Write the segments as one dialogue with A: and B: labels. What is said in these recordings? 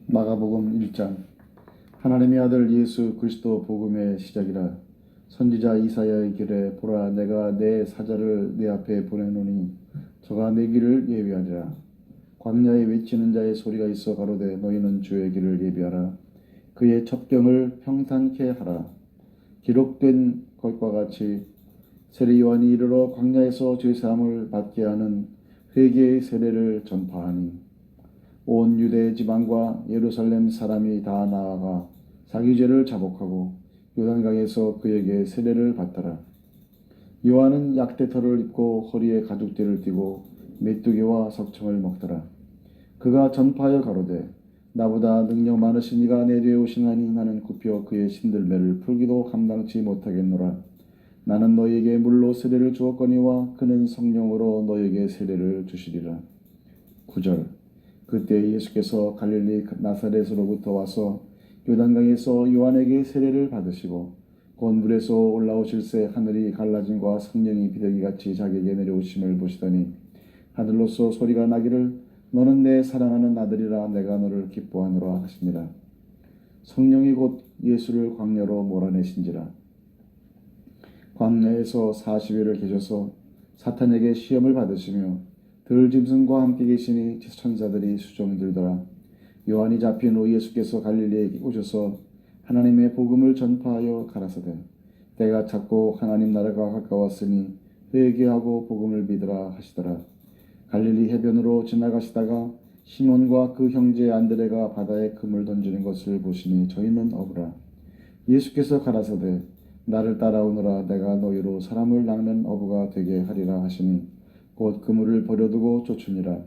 A: 마가복음 1장. 하나님의 아들 예수 그리스도 복음의 시작이라. 선지자 이사야의 길에 보라, 내가 내 사자를 내 앞에 보내노니 저가 내 길을 예비하리라. 광야에 외치는 자의 소리가 있어 가로되 너희는 주의 길을 예비하라. 그의 첩경을 평탄케 하라. 기록된 것과 같이 세례 요한이 이르러 광야에서 죄사함을 받게 하는 회개의 세례를 전파하니 온 유대 지방과 예루살렘 사람이 다 나아가 자기 죄를 자복하고 요단강에서 그에게 세례를 받더라. 요한은 약대털을 입고 허리에 가죽띠를 띠고 메뚜기와 석청을 먹더라. 그가 전파하여 가로되 나보다 능력 많으신 이가 내 뒤에 오시나니 나는 굽혀 그의 신들매를 풀기도 감당치 못하겠노라. 나는 너희에게 물로 세례를 주었거니와 그는 성령으로 너희에게 세례를 주시리라. 9절. 그때 예수께서 갈릴리 나사렛으로부터 와서 요단강에서 요한에게 세례를 받으시고 곧 물에서 올라오실새 하늘이 갈라짐과 성령이 비둘기같이 자기에게 내려오심을 보시더니 하늘로서 소리가 나기를 너는 내 사랑하는 아들이라 내가 너를 기뻐하노라 하시니라. 성령이 곧 예수를 광야로 몰아내신지라. 광야에서 40일을 계셔서 사탄에게 시험을 받으시며 들짐승과 함께 계시니 천사들이 수종들더라. 요한이 잡힌 후 예수께서 갈릴리에 오셔서 하나님의 복음을 전파하여 가라사대 때가 찼고 하나님 나라가 가까웠으니 회개하고 복음을 믿으라 하시더라. 갈릴리 해변으로 지나가시다가 시몬과 그 형제 안드레가 바다에 금을 던지는 것을 보시니 저희는 어부라. 예수께서 가라사대 나를 따라오너라. 내가 너희로 사람을 낚는 어부가 되게 하리라 하시니 곧 그물을 버려두고 쫓으니라.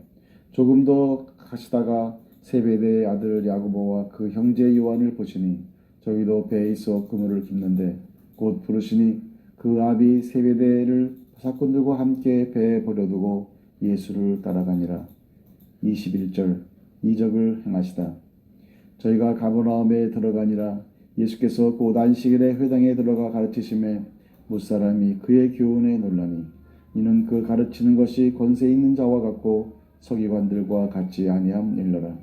A: 조금 더 가시다가 세베대의 아들 야고보와 그 형제 요한을 보시니 저희도 배에 있어 그물을 깁는데 곧 부르시니 그 아비 세베대를 사꾼들과 함께 배에 버려두고 예수를 따라가니라. 21절. 이적을 행하시다. 저희가 가버나움에 들어가니라. 예수께서 곧 안식일에 회당에 들어가 가르치심에 무사람이 그의 교훈에 놀라니 이는 그 가르치는 것이 권세 있는 자와 같고 서기관들과 같지 아니함 일러라.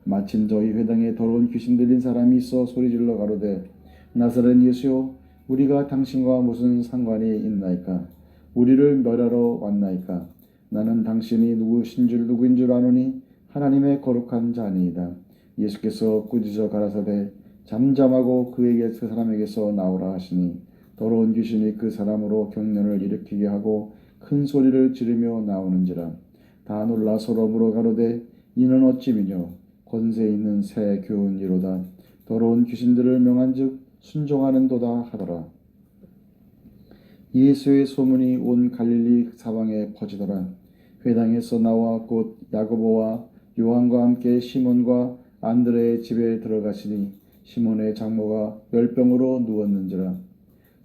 A: 마침 저희 회당에 더러운 귀신 들린 사람이 있어 소리질러 가로되 나사렛 예수여 우리가 당신과 무슨 상관이 있나이까? 우리를 멸하러 왔나이까? 나는 당신이 누구인 줄 아노니 하나님의 거룩한 자니이다. 예수께서 꾸짖어 가라사대 잠잠하고 그 사람에게서 나오라 하시니 더러운 귀신이 그 사람으로 경련을 일으키게 하고 큰 소리를 지르며 나오는지라. 다 놀라 서로 물어 가로되 이는 어찌미뇨? 권세 있는 새 교훈이로다. 더러운 귀신들을 명한즉 순종하는도다 하더라. 예수의 소문이 온 갈릴리 사방에 퍼지더라. 회당에서 나와 곧 야고보와 요한과 함께 시몬과 안드레의 집에 들어가시니 시몬의 장모가 열병으로 누웠는지라.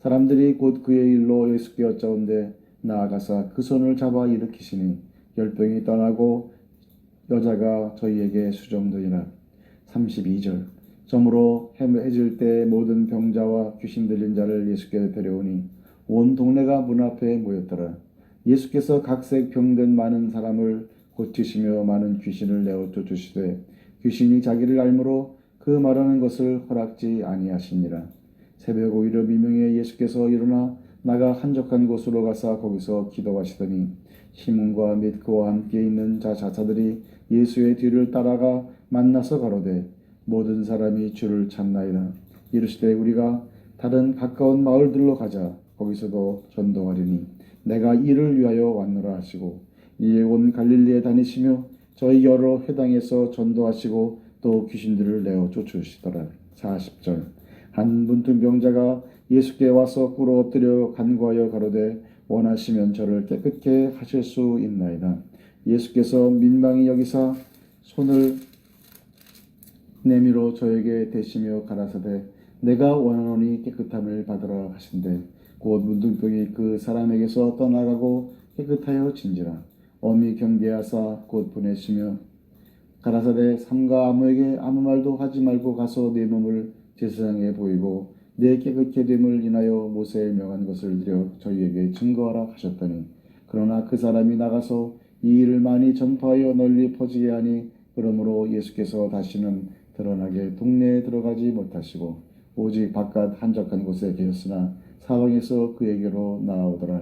A: 사람들이 곧 그의 일로 예수께 여짜온데 나아가사 그 손을 잡아 일으키시니 열병이 떠나고 여자가 저희에게 수종되니라. 32절. 저물어 해질 때 모든 병자와 귀신 들린 자를 예수께 데려오니 온 동네가 문 앞에 모였더라. 예수께서 각색 병든 많은 사람을 고치시며 많은 귀신을 내어 쫓으시되 귀신이 자기를 알므로 그 말하는 것을 허락지 아니하시니라. 새벽 오히려 미명에 예수께서 일어나 나가 한적한 곳으로 가사 거기서 기도하시더니 시몬과 및 그와 함께 있는 자사들이 예수의 뒤를 따라가 만나서 가로되 모든 사람이 주를 찾나이다. 이르시되 우리가 다른 가까운 마을들로 가자. 거기서도 전도하리니 내가 이를 위하여 왔노라 하시고 이에 온 갈릴리에 다니시며 저희 여러 회당에서 전도하시고 또 귀신들을 내어 쫓으시더라. 40절. 한 문둥병자가 예수께 와서 꿇어 엎드려 간구하여 가로되 원하시면 저를 깨끗게 하실 수 있나이다. 예수께서 민망히 여기사 손을 내밀어 저에게 대시며 가라사대 내가 원하노니 깨끗함을 받으라 하신대 곧 문둥병이 그 사람에게서 떠나가고 깨끗하여 진지라. 엄히 경계하사 곧 보내시며 가라사대 삼가 아무에게 아무 말도 하지 말고 가서 내 몸을 제사장에 보이고 내 깨끗게 됨을 인하여 모세의 명한 것을 드려 저희에게 증거하라 하셨더니 그러나 그 사람이 나가서 이 일을 많이 전파하여 널리 퍼지게 하니 그러므로 예수께서 다시는 드러나게 동네에 들어가지 못하시고 오직 바깥 한적한 곳에 계셨으나 사방에서 그에게로 나아오더라.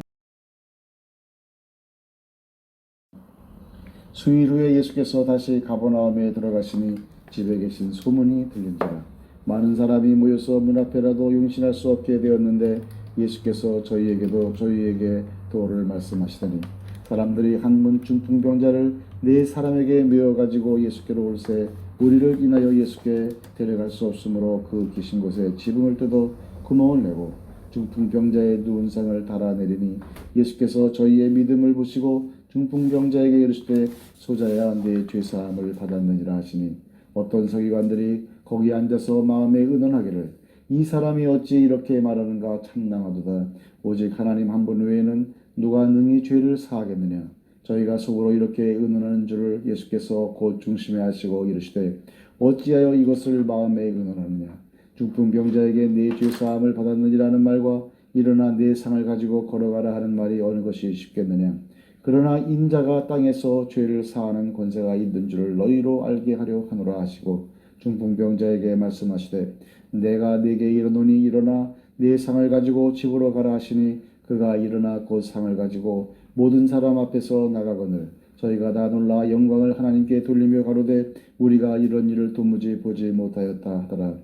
A: 수일 후에 예수께서 다시 가버나움에 들어가시니 집에 계신 소문이 들린지라. 많은 사람이 모여서 문 앞에라도 용신할 수 없게 되었는데 예수께서 저희에게 도를 말씀하시더니 사람들이 한 문 중풍병자를 네 사람에게 메어 가지고 예수께로 올세 우리를 인하여 예수께 데려갈 수 없으므로 그 계신 곳에 지붕을 뜯어 구멍을 내고 중풍병자의 누운 상을 달아내리니 예수께서 저희의 믿음을 보시고 중풍병자에게 이르시되 소자야 네 죄사함을 받았느니라 하시니 어떤 서기관들이 거기 앉아서 마음에 의논하기를 이 사람이 어찌 이렇게 말하는가 참나하도다. 오직 하나님 한 분 외에는 누가 능히 죄를 사하겠느냐. 저희가 속으로 이렇게 의논하는 줄을 예수께서 곧 중심에 하시고 이르시되 어찌하여 이것을 마음에 의논하느냐. 중풍병자에게 네 죄사함을 받았느니라는 말과 일어나 네 상을 가지고 걸어가라 하는 말이 어느 것이 쉽겠느냐. 그러나 인자가 땅에서 죄를 사하는 권세가 있는 줄을 너희로 알게 하려 하노라 하시고 중풍병자에게 말씀하시되 내가 네게 이르노니 일어나 네 상을 가지고 집으로 가라 하시니 그가 일어나 곧 상을 가지고 모든 사람 앞에서 나가거늘 저희가 다 놀라 영광을 하나님께 돌리며 가로되 우리가 이런 일을 도무지 보지 못하였다 하더라.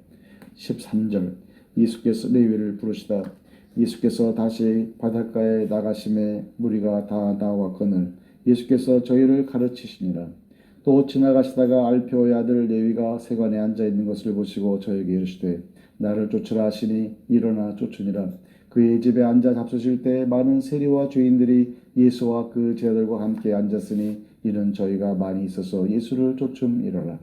A: 13절 예수께서 레위를 부르시다. 예수께서 다시 바닷가에 나가심에 무리가 다 나왔거늘 예수께서 저희를 가르치시니라. 또 지나가시다가 알페오의 아들 레위가 세관에 앉아 있는 것을 보시고 저에게 이르시되 나를 쫓으라 하시니 일어나 쫓으니라. 그의 집에 앉아 잡수실 때 많은 세리와 죄인들이 예수와 그 제자들과 함께 앉았으니 이는 저희가 많이 있어서 예수를 쫓음이러라.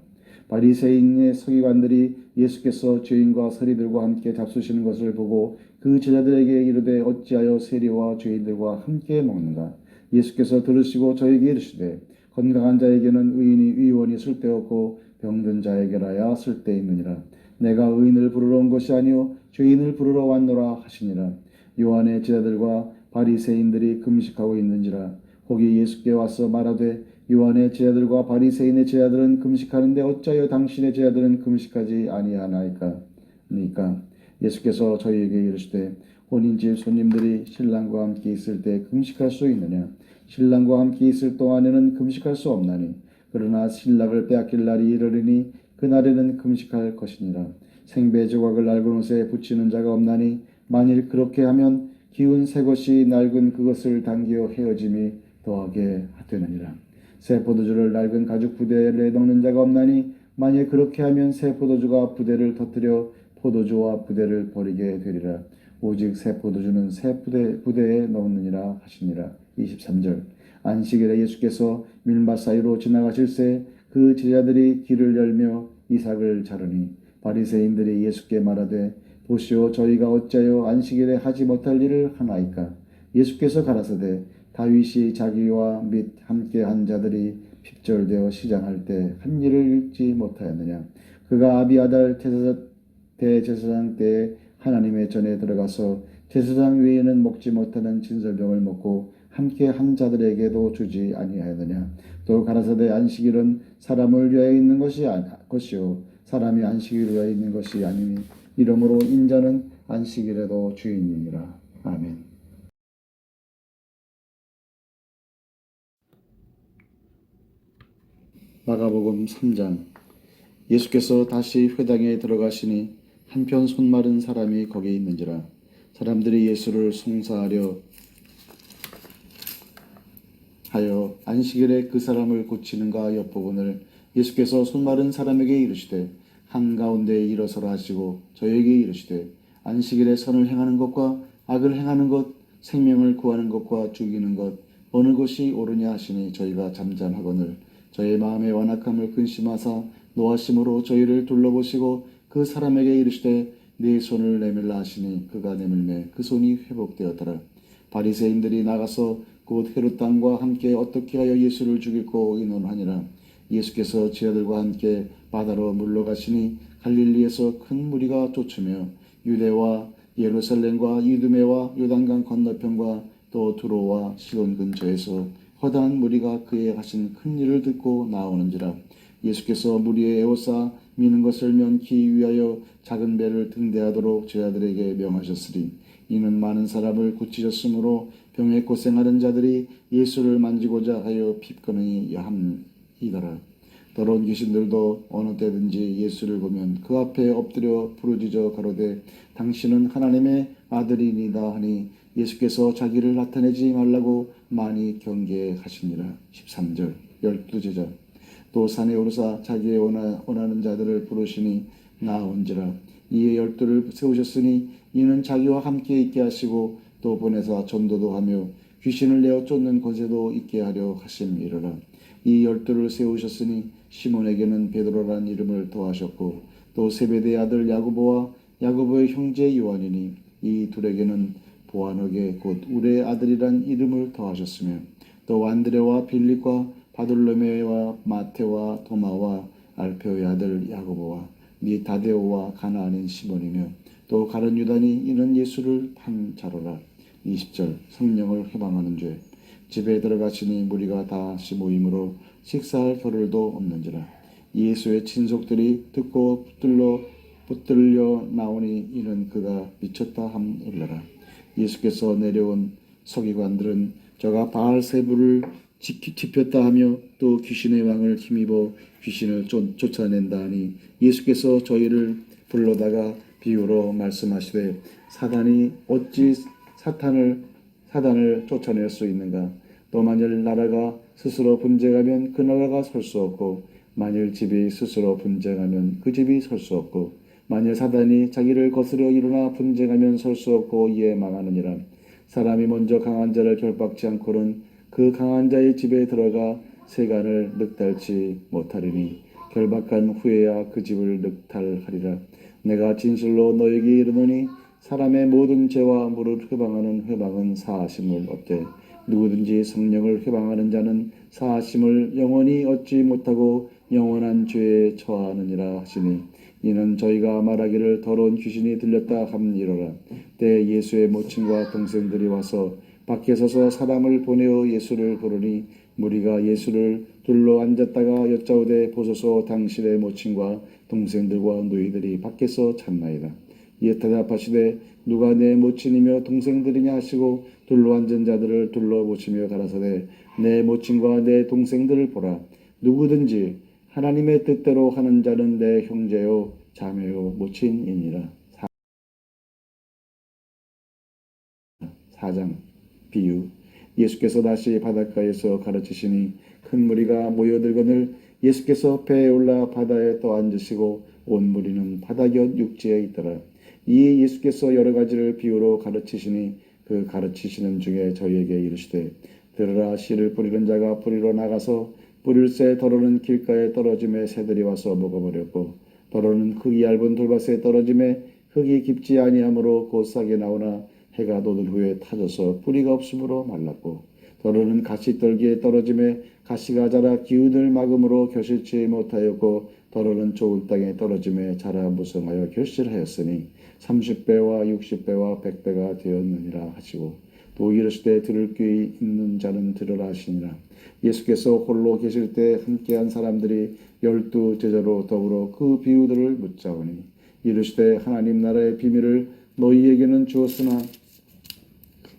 A: 바리새인의 서기관들이 예수께서 죄인과 서리들과 함께 잡수시는 것을 보고 그 제자들에게 이르되 어찌하여 세리와 죄인들과 함께 먹는가. 예수께서 들으시고 저에게 이르시되 건강한 자에게는 의원이 쓸데없고 병든 자에게라야 쓸데있느니라. 내가 의인을 부르러 온 것이 아니요 죄인을 부르러 왔노라 하시니라. 요한의 제자들과 바리새인들이 금식하고 있는지라. 거기 예수께 와서 말하되 요한의 제자들과 바리새인의 제자들은 금식하는데 어찌하여 당신의 제자들은 금식하지 아니하나이까. 예수께서 저희에게 이르시되 혼인집 손님들이 신랑과 함께 있을 때 금식할 수 있느냐. 신랑과 함께 있을 동안에는 금식할 수 없나니 그러나 신랑을 빼앗길 날이 이르리니 그날에는 금식할 것이니라. 생배 조각을 낡은 옷에 붙이는 자가 없나니 만일 그렇게 하면 기운 새 것이 낡은 그것을 당겨 헤어짐이 더하게 되느니라. 새 포도주를 낡은 가죽 부대에 넣는 자가 없나니 만일 그렇게 하면 새 포도주가 부대를 터뜨려 포도주와 부대를 버리게 되리라. 오직 새 포도주는 새 부대에 넣느니라 하시니라. 23절 안식일에 예수께서 밀밭 사이로 지나가실새 그 제자들이 길을 열며 이삭을 자르니 바리새인들이 예수께 말하되 보시오 저희가 어찌하여 안식일에 하지 못할 일을 하나이까. 예수께서 가라사대 다윗이 자기와 및 함께 한 자들이 핍절되어 시장할 때 한 일을 읽지 못하였느냐. 그가 아비아달 대제사장 때에 하나님의 전에 들어가서 제사장 외에는 먹지 못하는 진설병을 먹고 함께 한 자들에게도 주지 아니하였느냐. 또 가라사대 안식일은 사람을 위하여 있는 것이요 사람이 안식일을 위하여 있는 것이 아니니 이러므로 인자는 안식일에도 주인이니라. 아멘. 마가복음 3장 예수께서 다시 회당에 들어가시니 한편 손마른 사람이 거기 있는지라. 사람들이 예수를 송사하려 하여 안식일에 그 사람을 고치는가 엿보거늘 예수께서 손마른 사람에게 이르시되 한가운데 일어서라 하시고 저에게 이르시되 안식일에 선을 행하는 것과 악을 행하는 것 생명을 구하는 것과 죽이는 것 어느 것이 옳으냐 하시니 저희가 잠잠하거늘 저의 마음의 완악함을 근심하사 노하심으로 저희를 둘러보시고 그 사람에게 이르시되 네 손을 내밀라 하시니 그가 내밀매 그 손이 회복되었더라. 바리새인들이 나가서 곧 헤롯 왕과 함께 어떻게 하여 예수를 죽일고 의논하니라. 예수께서 제자들과 함께 바다로 물러가시니 갈릴리에서 큰 무리가 쫓으며 유대와 예루살렘과 이두메와 요단강 건너편과 또 두로와 시돈 근처에서 허다한 무리가 그의 하신 큰 일을 듣고 나오는지라. 예수께서 무리에 에워싸 미는 것을 면키 위하여 작은 배를 등대하도록 제자들에게 명하셨으니 이는 많은 사람을 고치셨으므로 병에 고생하는 자들이 예수를 만지고자 하여 핍거는 함이더라. 더러운 귀신들도 어느 때든지 예수를 보면 그 앞에 엎드려 부르짖어 가로되 당신은 하나님의 아들이니다 하니 예수께서 자기를 나타내지 말라고 많이 경계하시니라. 13절. 12제자 또 산에 오르사 자기의 원하는 자들을 부르시니 나온지라. 이에 12를 세우셨으니 이는 자기와 함께 있게 하시고 또 보내사 전도도 하며 귀신을 내어 쫓는 권세도 있게 하려 하심이로라. 이 12를 세우셨으니 시몬에게는 베드로라는 이름을 더하셨고 또 세베대의 아들 야고보와 야고보의 형제 요한이니 이 둘에게는 보아너게 곧 우레의 아들이란 이름을 더하셨으며 또 안드레와 빌립과 바돌로메와 마테와 도마와 알페오의 아들 야고보와 미 다데오와 가나 아닌 시몬이며 또 가룟 유다니 이는 예수를 판 자로라. 20절. 성령을 회방하는 죄. 집에 들어가시니 무리가 다시 모임으로 식사할 겨를도 없는지라. 예수의 친족들이 듣고 붙들려 나오니 이는 그가 미쳤다 함일러라. 예수께서 내려온 서기관들은 저가 바알세부를 지폈다 하며 또 귀신의 왕을 힘입어 귀신을 쫓아낸다 하니 예수께서 저희를 불러다가 비유로 말씀하시되 사단이 어찌 사단을 쫓아낼 수 있는가? 또 만일 나라가 스스로 분쟁하면 그 나라가 설 수 없고 만일 집이 스스로 분쟁하면 그 집이 설 수 없고 만일 사단이 자기를 거스려 일어나 분쟁하면 설 수 없고 이에 망하느니라. 사람이 먼저 강한 자를 결박지 않고는 그 강한 자의 집에 들어가 세간을 늑달지 못하리니 결박한 후에야 그 집을 늑탈하리라. 내가 진실로 너에게 이르노니 사람의 모든 죄와 무릇 회방하는 회방은 사하심을 얻되 누구든지 성령을 회방하는 자는 사하심을 영원히 얻지 못하고 영원한 죄에 처하느니라 하시니 이는 저희가 말하기를 더러운 귀신이 들렸다 함이로라. 때 예수의 모친과 동생들이 와서 밖에 서서 사람을 보내어 예수를 부르니 무리가 예수를 둘러 앉았다가 여짜오되 보소서 당신의 모친과 동생들과 너희들이 밖에서 찾나이다. 이에 대답하시되 누가 내 모친이며 동생들이냐 하시고 둘러 앉은 자들을 둘러보시며 가라사대 내 모친과 내 동생들을 보라. 누구든지 하나님의 뜻대로 하는 자는 내 형제요 자매요 모친이니라. 4장 비유. 예수께서 다시 바닷가에서 가르치시니 큰 무리가 모여들거늘 예수께서 배에 올라 바다에 또 앉으시고 온 무리는 바다 곁 육지에 있더라. 이에 예수께서 여러 가지를 비유로 가르치시니 그 가르치시는 중에 저희에게 이르시되 들으라. 씨를 뿌리는 자가 뿌리러 나가서 뿌릴새 더러는 길가에 떨어짐에 새들이 와서 먹어버렸고 더러는 흙이 얇은 돌밭에 떨어짐에 흙이 깊지 아니하므로 곧 싹이 나오나 해가 돋은 후에 타져서 뿌리가 없으므로 말랐고 더러는 가시떨기에 떨어짐에 가시가 자라 기운을 막음으로 결실치 못하였고 더러는 좋은 땅에 떨어짐에 자라 무성하여 결실하였으니 30배와 60배와 100배가 되었느니라 하시고 또 이르시되 들을 귀 있는 자는 들으라 하시니라. 예수께서 홀로 계실 때 함께한 사람들이 12 제자로 더불어 그 비유들을 묻자오니 이르시되 하나님 나라의 비밀을 너희에게는 주었으나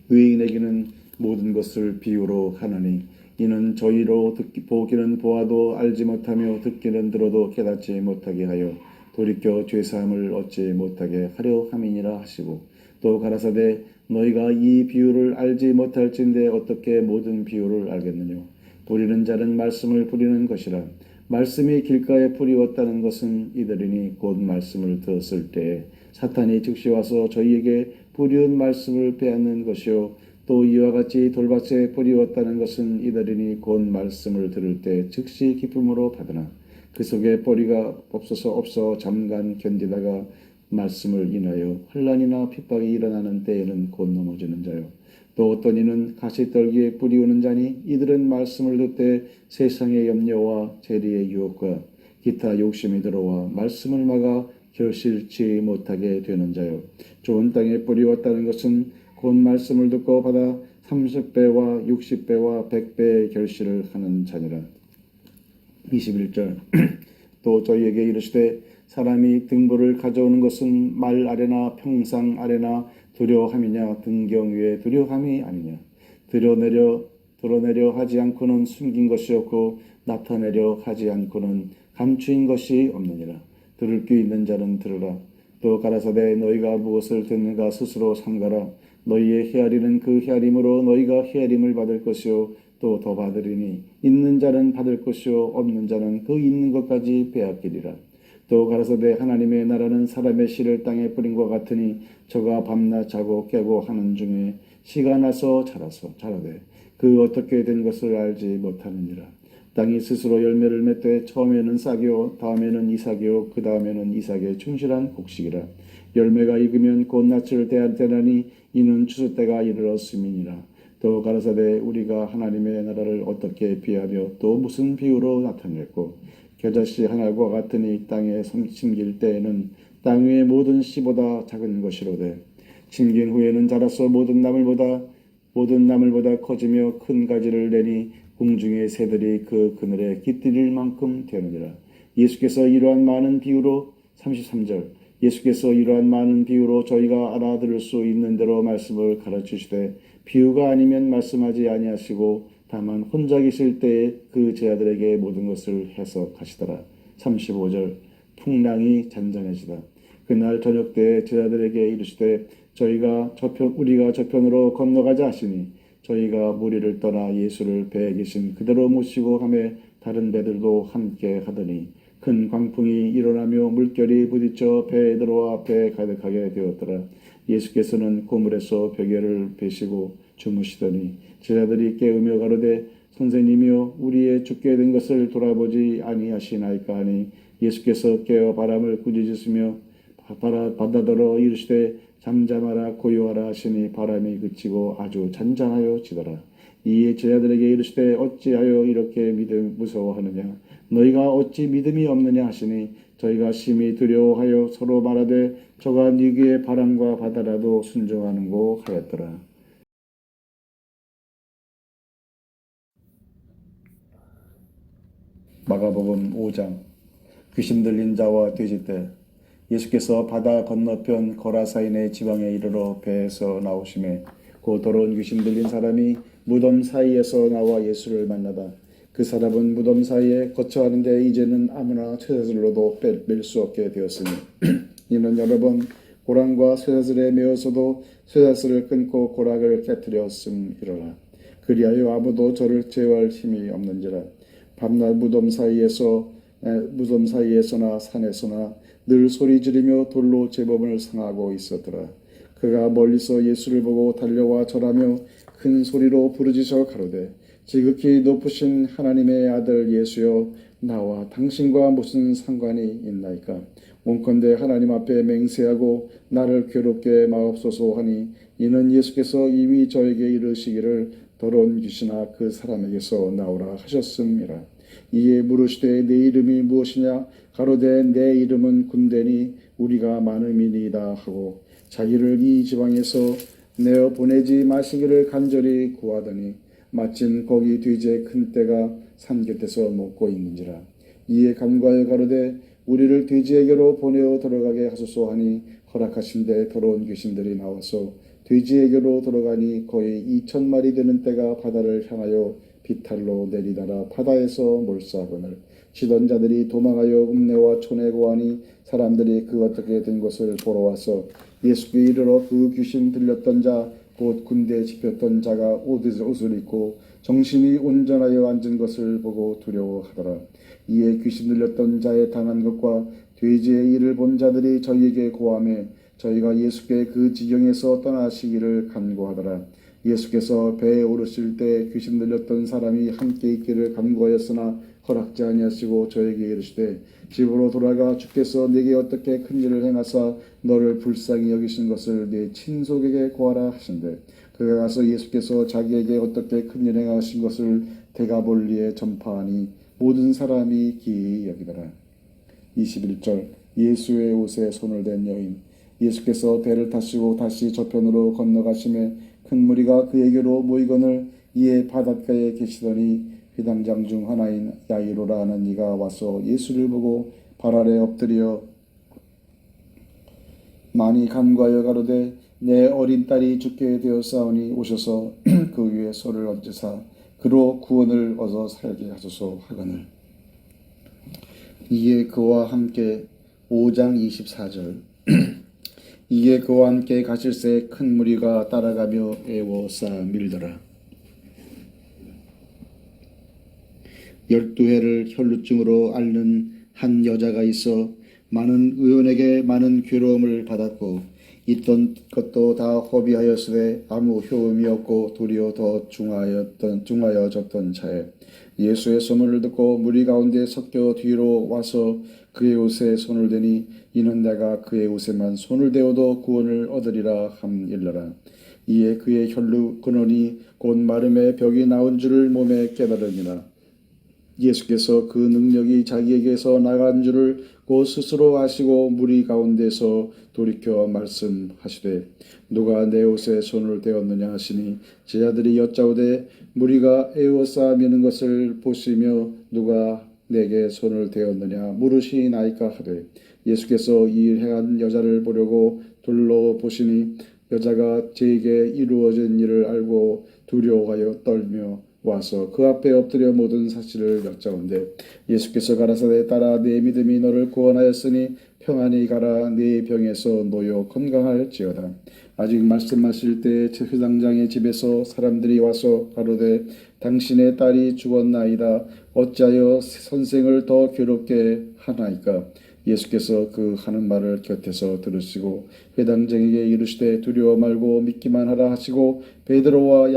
A: 의인에게는 모든 것을 비유로 하나니 이는 저희로 보기는 보아도 알지 못하며 듣기는 들어도 깨닫지 못하게 하여 돌이켜 죄사함을 얻지 못하게 하려 함이니라 하시고 또 가라사대 너희가 이 비유를 알지 못할진대 어떻게 모든 비유를 알겠느냐. 부리는 자는 말씀을 부리는 것이라. 말씀이 길가에 뿌리웠다는 것은 이들이니 곧 말씀을 들었을 때에 사탄이 즉시 와서 저희에게 뿌리운 말씀을 빼앗는 것이요 또 이와 같이 돌밭에 뿌리웠다는 것은 이들이니 곧 말씀을 들을 때 즉시 기쁨으로 받으나 그 속에 뿌리가 없어 잠깐 견디다가 말씀을 인하여 환난이나 핍박이 일어나는 때에는 곧 넘어지는 자요. 또 어떤 이는 가시떨기에 뿌리우는 자니 이들은 말씀을 듣되 세상의 염려와 재리의 유혹과 기타 욕심이 들어와 말씀을 막아 결실치 못하게 되는 자요. 좋은 땅에 뿌리웠다는 것은 곧 말씀을 듣고 받아 30배와 60배와 100배의 결실을 하는 자니라. 21절 또 저희에게 이르시되 사람이 등불을 가져오는 것은 말 아래나 평상 아래나 두려함이냐 등경 위에 두려함이 아니냐 드러내려 하지 않고는 숨긴 것이 없고 나타내려 하지 않고는 감추인 것이 없느니라. 들을 귀 있는 자는 들으라. 또 가라사대 너희가 무엇을 듣는가 스스로 삼가라. 너희의 헤아리는 그 헤아림으로 너희가 헤아림을 받을 것이요 또 더 받으리니 있는 자는 받을 것이요 없는 자는 그 있는 것까지 빼앗기리라. 또 가라사대 하나님의 나라는 사람의 씨를 땅에 뿌린 것 같으니 저가 밤낮 자고 깨고 하는 중에 씨가 나서 자라되 그 어떻게 된 것을 알지 못하느니라. 땅이 스스로 열매를 맺되 처음에는 싹이요 다음에는 이삭이요 그 다음에는 이삭의 충실한 곡식이라. 열매가 익으면 곧 낯을 대하니 이는 추수 때가 이르렀음이니라. 또 가라사대 우리가 하나님의 나라를 어떻게 비하며 또 무슨 비유로 나타냈고 겨자씨 하나과 같으니 땅에 심길 때에는 땅 위의 모든 씨보다 작은 것이로되 심긴 후에는 자라서 모든 나물보다 커지며 큰 가지를 내니 공중의 새들이 그 그늘에 깃들일 만큼 되느니라. 예수께서 이러한 많은 비유로 33절 예수께서 이러한 많은 비유로 저희가 알아들을 수 있는 대로 말씀을 가르치시되 비유가 아니면 말씀하지 아니하시고 다만 혼자 계실 때에 그 제자들에게 모든 것을 해석하시더라. 35절 풍랑이 잔잔해지다. 그날 저녁 때에 제자들에게 이르시되 우리가 저편으로 건너가자 하시니 저희가 무리를 떠나 예수를 배에 계신 그대로 모시고 하매 다른 배들도 함께 하더니 큰 광풍이 일어나며 물결이 부딪혀 배에 들어와 배에 가득하게 되었더라. 예수께서는 고물에서 베개를 베시고 주무시더니 제자들이 깨우며 가로되 선생님이여 우리의 죽게 된 것을 돌아보지 아니하시나이까 하니 예수께서 깨어 바람을 꾸짖으시며 바다더러 이르시되 잠잠하라 고요하라 하시니 바람이 그치고 아주 잔잔하여 지더라. 이에 제자들에게 이르시되 어찌하여 이렇게 무서워하느냐 너희가 어찌 믿음이 없느냐 하시니 저희가 심히 두려워하여 서로 말하되 저가 니기의 바람과 바다라도 순종하는고 하였더라. 마가복음 5장 귀신 들린 자와 돼지 때 예수께서 바다 건너편 거라사인의 지방에 이르러 배에서 나오심에 곧 더러운 귀신 들린 사람이 무덤 사이에서 나와 예수를 만나다 그 사람은 무덤 사이에 거처하는데 이제는 아무나 쇠사슬로도 뺄 수 없게 되었으니 이는 여러 번 고랑과 쇠사슬에 매어서도 쇠사슬을 끊고 고랑을 깨뜨렸음이로라. 그리하여 아무도 저를 제어할 힘이 없는지라. 밤낮 무덤 사이에서나 산에서나 늘 소리 지르며 돌로 제법을 상하고 있었더라. 그가 멀리서 예수를 보고 달려와 절하며 큰 소리로 부르짖어 가로되 지극히 높으신 하나님의 아들 예수여 나와 당신과 무슨 상관이 있나이까. 원컨대 하나님 앞에 맹세하고 나를 괴롭게 마옵소서 하니 이는 예수께서 이미 저에게 이르시기를 더러운 귀신아 그 사람에게서 나오라 하셨음이라. 이에 물으시되 내 이름이 무엇이냐 가로되 내 이름은 군대니 우리가 많음이니이다 하고 자기를 이 지방에서 내어 보내지 마시기를 간절히 구하더니 마침 거기 뒤제 큰 떼가 산 곁에서 먹고 있는지라. 이에 간과하여 가로되 우리를 돼지에게로 보내어 들어가게 하소서 하니 허락하신데 더러운 귀신들이 나와서 돼지에게로 들어가니 거의 2,000마리 되는 떼가 바다를 향하여 비탈로 내리다라 바다에서 몰사하거늘 치던 자들이 도망하여 읍내와 촌에 고하니 사람들이 그 어떻게 된 것을 보러 와서 예수께 이르러 그 귀신 들렸던 자 곧 군대에 집혔던 자가 옷을 입고 정신이 온전하여 앉은 것을 보고 두려워하더라. 이에 귀신 들렸던 자의 당한 것과 돼지의 일을 본 자들이 저희에게 고하매 저희가 예수께 그 지경에서 떠나시기를 간구하더라. 예수께서 배에 오르실 때 귀신 들렸던 사람이 함께 있기를 간구하였으나 허락지 아니하시고 저에게 이르시되 집으로 돌아가 주께서 네게 어떻게 큰 일을 행하사 너를 불쌍히 여기신 것을 네 친속에게 고하라 하신대 그가 가서 예수께서 자기에게 어떻게 큰 일 행하신 것을 데가볼리에 전파하니 모든 사람이 기이 여기더라. 21절 예수의 옷에 손을 댄 여인 예수께서 배를 타시고 다시 저편으로 건너가심에 큰 무리가 그에게로 모이거늘 이에 바닷가에 계시더니 회당장 중 하나인 야이로라 하는 이가 와서 예수를 보고 발 아래 엎드려 많이 간과하여 가로되 내 어린 딸이 죽게 되었사오니 오셔서 그 위에 손을 얹으사 그로 구원을 얻어 살게 하소서 하거늘. 이에 그와 함께 5장 24절 이에 그와 함께 가실새 큰 무리가 따라가며 애워싸 밀더라. 12해를 혈루증으로 앓는 한 여자가 있어 많은 의원에게 많은 괴로움을 받았고 있던 것도 다 허비하였으되 아무 효험이 없고 도리어 더 중하여졌던 차에 예수의 소문을 듣고 무리 가운데 섞여 뒤로 와서 그의 옷에 손을 대니 이는 내가 그의 옷에만 손을 대어도 구원을 얻으리라 함일러라. 이에 그의 혈루 근원이 곧 마름의 벽이 나온 줄을 몸에 깨달으니라. 예수께서 그 능력이 자기에게서 나간 줄을 곧 스스로 아시고 무리 가운데서 돌이켜 말씀하시되 누가 내 옷에 손을 대었느냐 하시니 제자들이 여짜오되 무리가 애워싸 미는 것을 보시며 누가 내게 손을 대었느냐 물으시나이까 하되 예수께서 이 일 행한 여자를 보려고 둘러보시니 여자가 제게 이루어진 일을 알고 두려워하여 떨며 와서 그 앞에 엎드려 모든 사실을 여짜온대 예수께서 가라사대 따라 내 믿음이 너를 구원하였으니 평안히 가라 네 병에서 놓여 건강할지어다. 아직 말씀하실 때 회당장의 집에서 사람들이 와서 가로되 당신의 딸이 죽었나이다. 어찌하여 선생을 더 괴롭게 하나이까. 예수께서 그 하는 말을 곁에서 들으시고 회당장에게 이르시되 두려워 말고 믿기만 하라 하시고 베드로와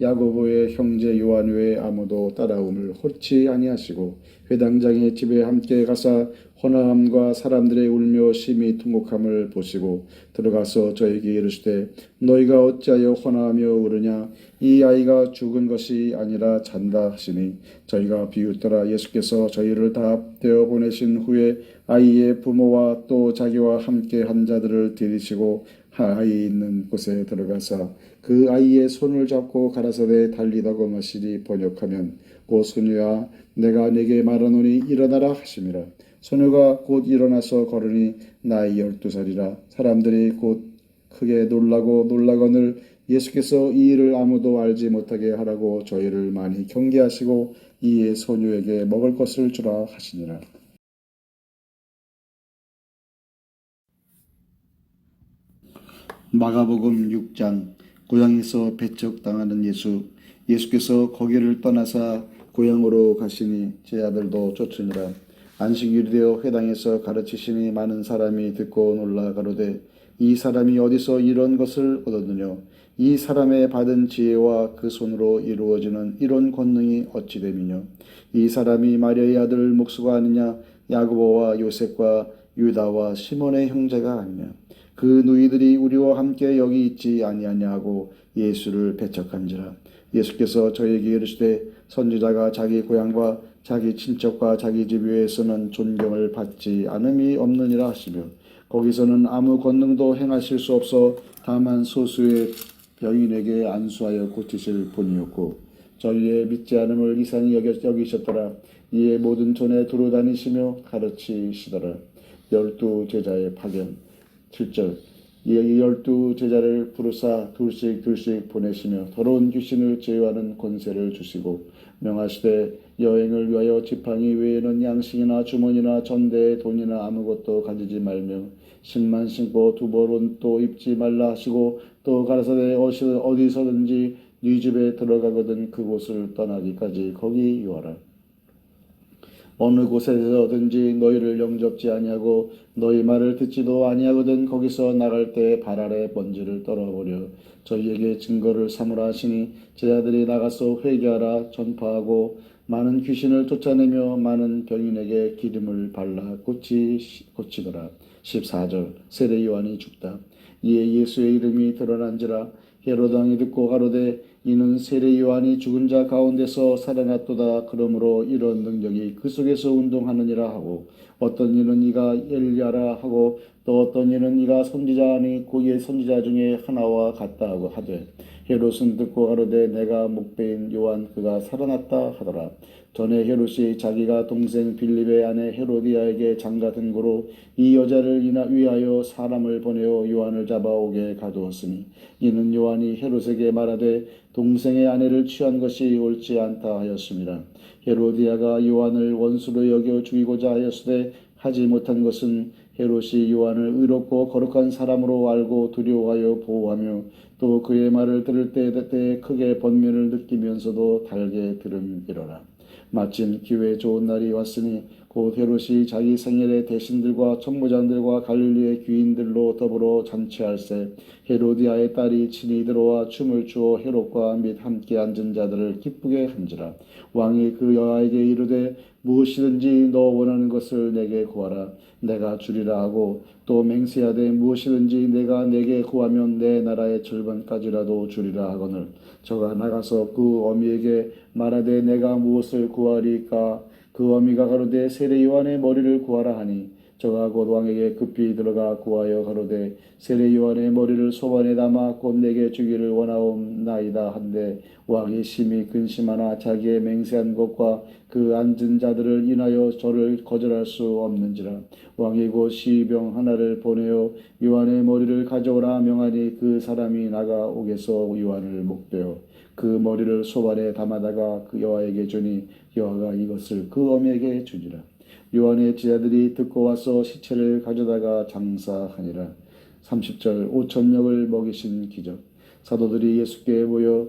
A: 야고보의 형제 요한 외에 아무도 따라옴을 헛지 아니하시고 회당장의 집에 함께 가사 헌화함과 사람들의 울며 심히 통곡함을 보시고 들어가서 저에게 이르시되 너희가 어찌하여 헌화하며 울으냐 이 아이가 죽은 것이 아니라 잔다 하시니 저희가 비웃더라. 예수께서 저희를 다 되어 보내신 후에 아이의 부모와 또 자기와 함께 한 자들을 데리시고 아이 있는 곳에 들어가사 그 아이의 손을 잡고 가라사대 달리다고 마시리 번역하면 곧 소녀야 내가 네게 말하노니 일어나라 하심이라. 소녀가 곧 일어나서 걸으니 나이 12살이라. 사람들이 곧 크게 놀라거늘 예수께서 이 일을 아무도 알지 못하게 하라고 저희를 많이 경계하시고 이에 소녀에게 먹을 것을 주라 하시니라. 마가복음 6장 고향에서 배척당하는 예수께서 거기를 떠나사 고향으로 가시니 제 아들도 쫓으니라. 안식일이 되어 회당에서 가르치시니 많은 사람이 듣고 놀라 가로되 이 사람이 어디서 이런 것을 얻었느냐. 이 사람의 받은 지혜와 그 손으로 이루어지는 이런 권능이 어찌 됨이냐. 이 사람이 마리아의 아들 목수가 아니냐. 야고보와 요셉과 유다와 시몬의 형제가 아니냐. 그 누이들이 우리와 함께 여기 있지 아니하냐 하고 예수를 배척한지라. 예수께서 저에게 이르시되 선지자가 자기 고향과 자기 친척과 자기 집 외에서는 존경을 받지 않음이 없느니라 하시며 거기서는 아무 권능도 행하실 수 없어 다만 소수의 병인에게 안수하여 고치실 뿐이었고 저희의 믿지 않음을 이상히 여기셨더라. 이에 모든 촌에 두루 다니시며 가르치시더라. 12제자의 파견 7절 이 12제자를 부르사 둘씩 보내시며 더러운 귀신을 제어하는 권세를 주시고 명하시되 여행을 위하여 지팡이 외에는 양식이나 주머니나 전대에 돈이나 아무것도 가지지 말며 신만 신고 두벌 옷도 입지 말라 하시고 또 가라사대 어디서든지 네 집에 들어가거든 그곳을 떠나기까지 거기 유하라. 어느 곳에서든지 너희를 영접지 아니하고 너희 말을 듣지도 아니하거든 거기서 나갈 때 발 아래 먼지를 떨어버려 저희에게 증거를 삼으라 하시니 제자들이 나가서 회개하라 전파하고 많은 귀신을 쫓아내며 많은 병인에게 기름을 발라 고치더라. 14절 세례 요한이 죽다. 이에 예수의 이름이 드러난지라. 헤로드 왕이 듣고 가로되 이는 세례 요한이 죽은 자 가운데서 살아났도다. 그러므로 이런 능력이 그 속에서 운동하느니라 하고 어떤 이는 이가 엘리야라 하고 또 어떤 이는 이가 선지자니 고의 선지자 중에 하나와 같다 하고 하되 헤롯은 듣고 가로되 내가 목배인 요한 그가 살아났다 하더라. 전에 헤롯이 자기가 동생 빌립의 아내 헤로디아에게 장가든 고로 이 여자를 위하여 사람을 보내어 요한을 잡아오게 가두었으니 이는 요한이 헤롯에게 말하되 동생의 아내를 취한 것이 옳지 않다 하였습니다. 헤로디아가 요한을 원수로 여겨 죽이고자 하였으되 하지 못한 것은 헤롯이 요한을 의롭고 거룩한 사람으로 알고 두려워하여 보호하며 또 그의 말을 들을 때 크게 번민을 느끼면서도 달게 들음이로라. 마침 기회에 좋은 날이 왔으니 곧 헤롯이 자기 생일에 대신들과 천부장들과 갈릴리의 귀인들로 더불어 잔치할세 헤로디아의 딸이 친히 들어와 춤을 추어 헤롯과 및 함께 앉은 자들을 기쁘게 한지라. 왕이 그 여아에게 이르되 무엇이든지 너 원하는 것을 내게 구하라 내가 주리라 하고 또 맹세하되 무엇이든지 내가 내게 구하면 내 나라의 절반까지라도 주리라 하거늘 저가 나가서 그 어미에게 말하되 내가 무엇을 구하리까 그 어미가 가로되 세례 요한의 머리를 구하라 하니 저가 곧 왕에게 급히 들어가 구하여 가로되 세례 요한의 머리를 소반에 담아 곧 내게 주기를 원하옵나이다 한데 왕이 심히 근심하나 자기의 맹세한 것과 그 앉은 자들을 인하여 저를 거절할 수 없는지라. 왕이 곧 시병 하나를 보내어 요한의 머리를 가져오라 명하니 그 사람이 나가 옥에서 요한을 목베어 그 머리를 소반에 담아다가 그 여아에게 주니 여아가 이것을 그 어미에게 주니라. 요한의 제자들이 듣고 와서 시체를 가져다가 장사하니라. 30절 5천명을 먹이신 기적. 사도들이 예수께 모여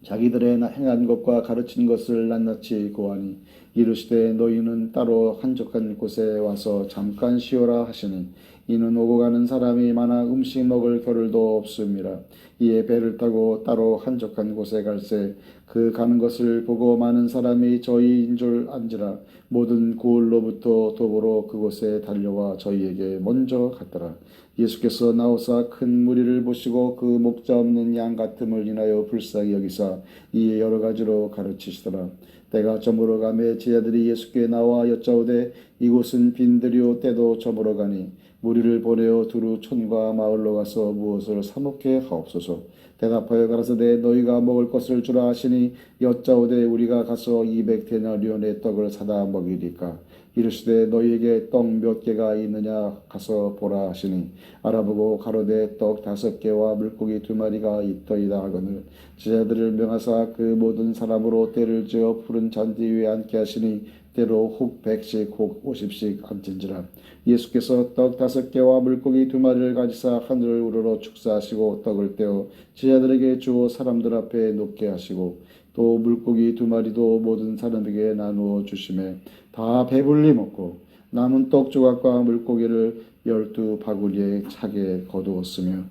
A: 자기들의 행한 것과 가르친 것을 낱낱이 고하니 이르시되 너희는 따로 한적한 곳에 와서 잠깐 쉬어라 하시니 이는 오고 가는 사람이 많아 음식 먹을 겨를도 없음이라. 이에 배를 타고 따로 한적한 곳에 갈새 그 가는 것을 보고 많은 사람이 저희인 줄 안지라. 모든 고을로부터 도보로 그곳에 달려와 저희에게 먼저 갔더라. 예수께서 나오사 큰 무리를 보시고 그 목자 없는 양 같음을 인하여 불쌍히 여기사 이에 여러 가지로 가르치시더라. 때가 저물어 가매 제자들이 예수께 나와 여짜오되 이곳은 빈들이요 때도 저물어 가니 무리를 보내어 두루 촌과 마을로 가서 무엇을 사먹게 하옵소서. 대답하여 가라사대 너희가 먹을 것을 주라 하시니 여짜오되 우리가 가서 200데나리온의 떡을 사다 먹이리까. 이르시되 너희에게 떡 몇 개가 있느냐 가서 보라 하시니 알아보고 가로되 떡 5개와 물고기 2마리가 있더이다 하거늘 제자들을 명하사 그 모든 사람으로 때를 지어 푸른 잔디 위에 앉게 하시니 때로 혹 100씩 혹 50씩 앉은지라. 예수께서 떡 5개와 물고기 2마리를 가지사 하늘을 우러러 축사하시고 떡을 떼어 제자들에게 주어 사람들 앞에 놓게 하시고 또 물고기 2마리도 모든 사람에게 나누어 주시매 다 배불리 먹고 남은 떡 조각과 물고기를 12바구니에 차게 거두었으며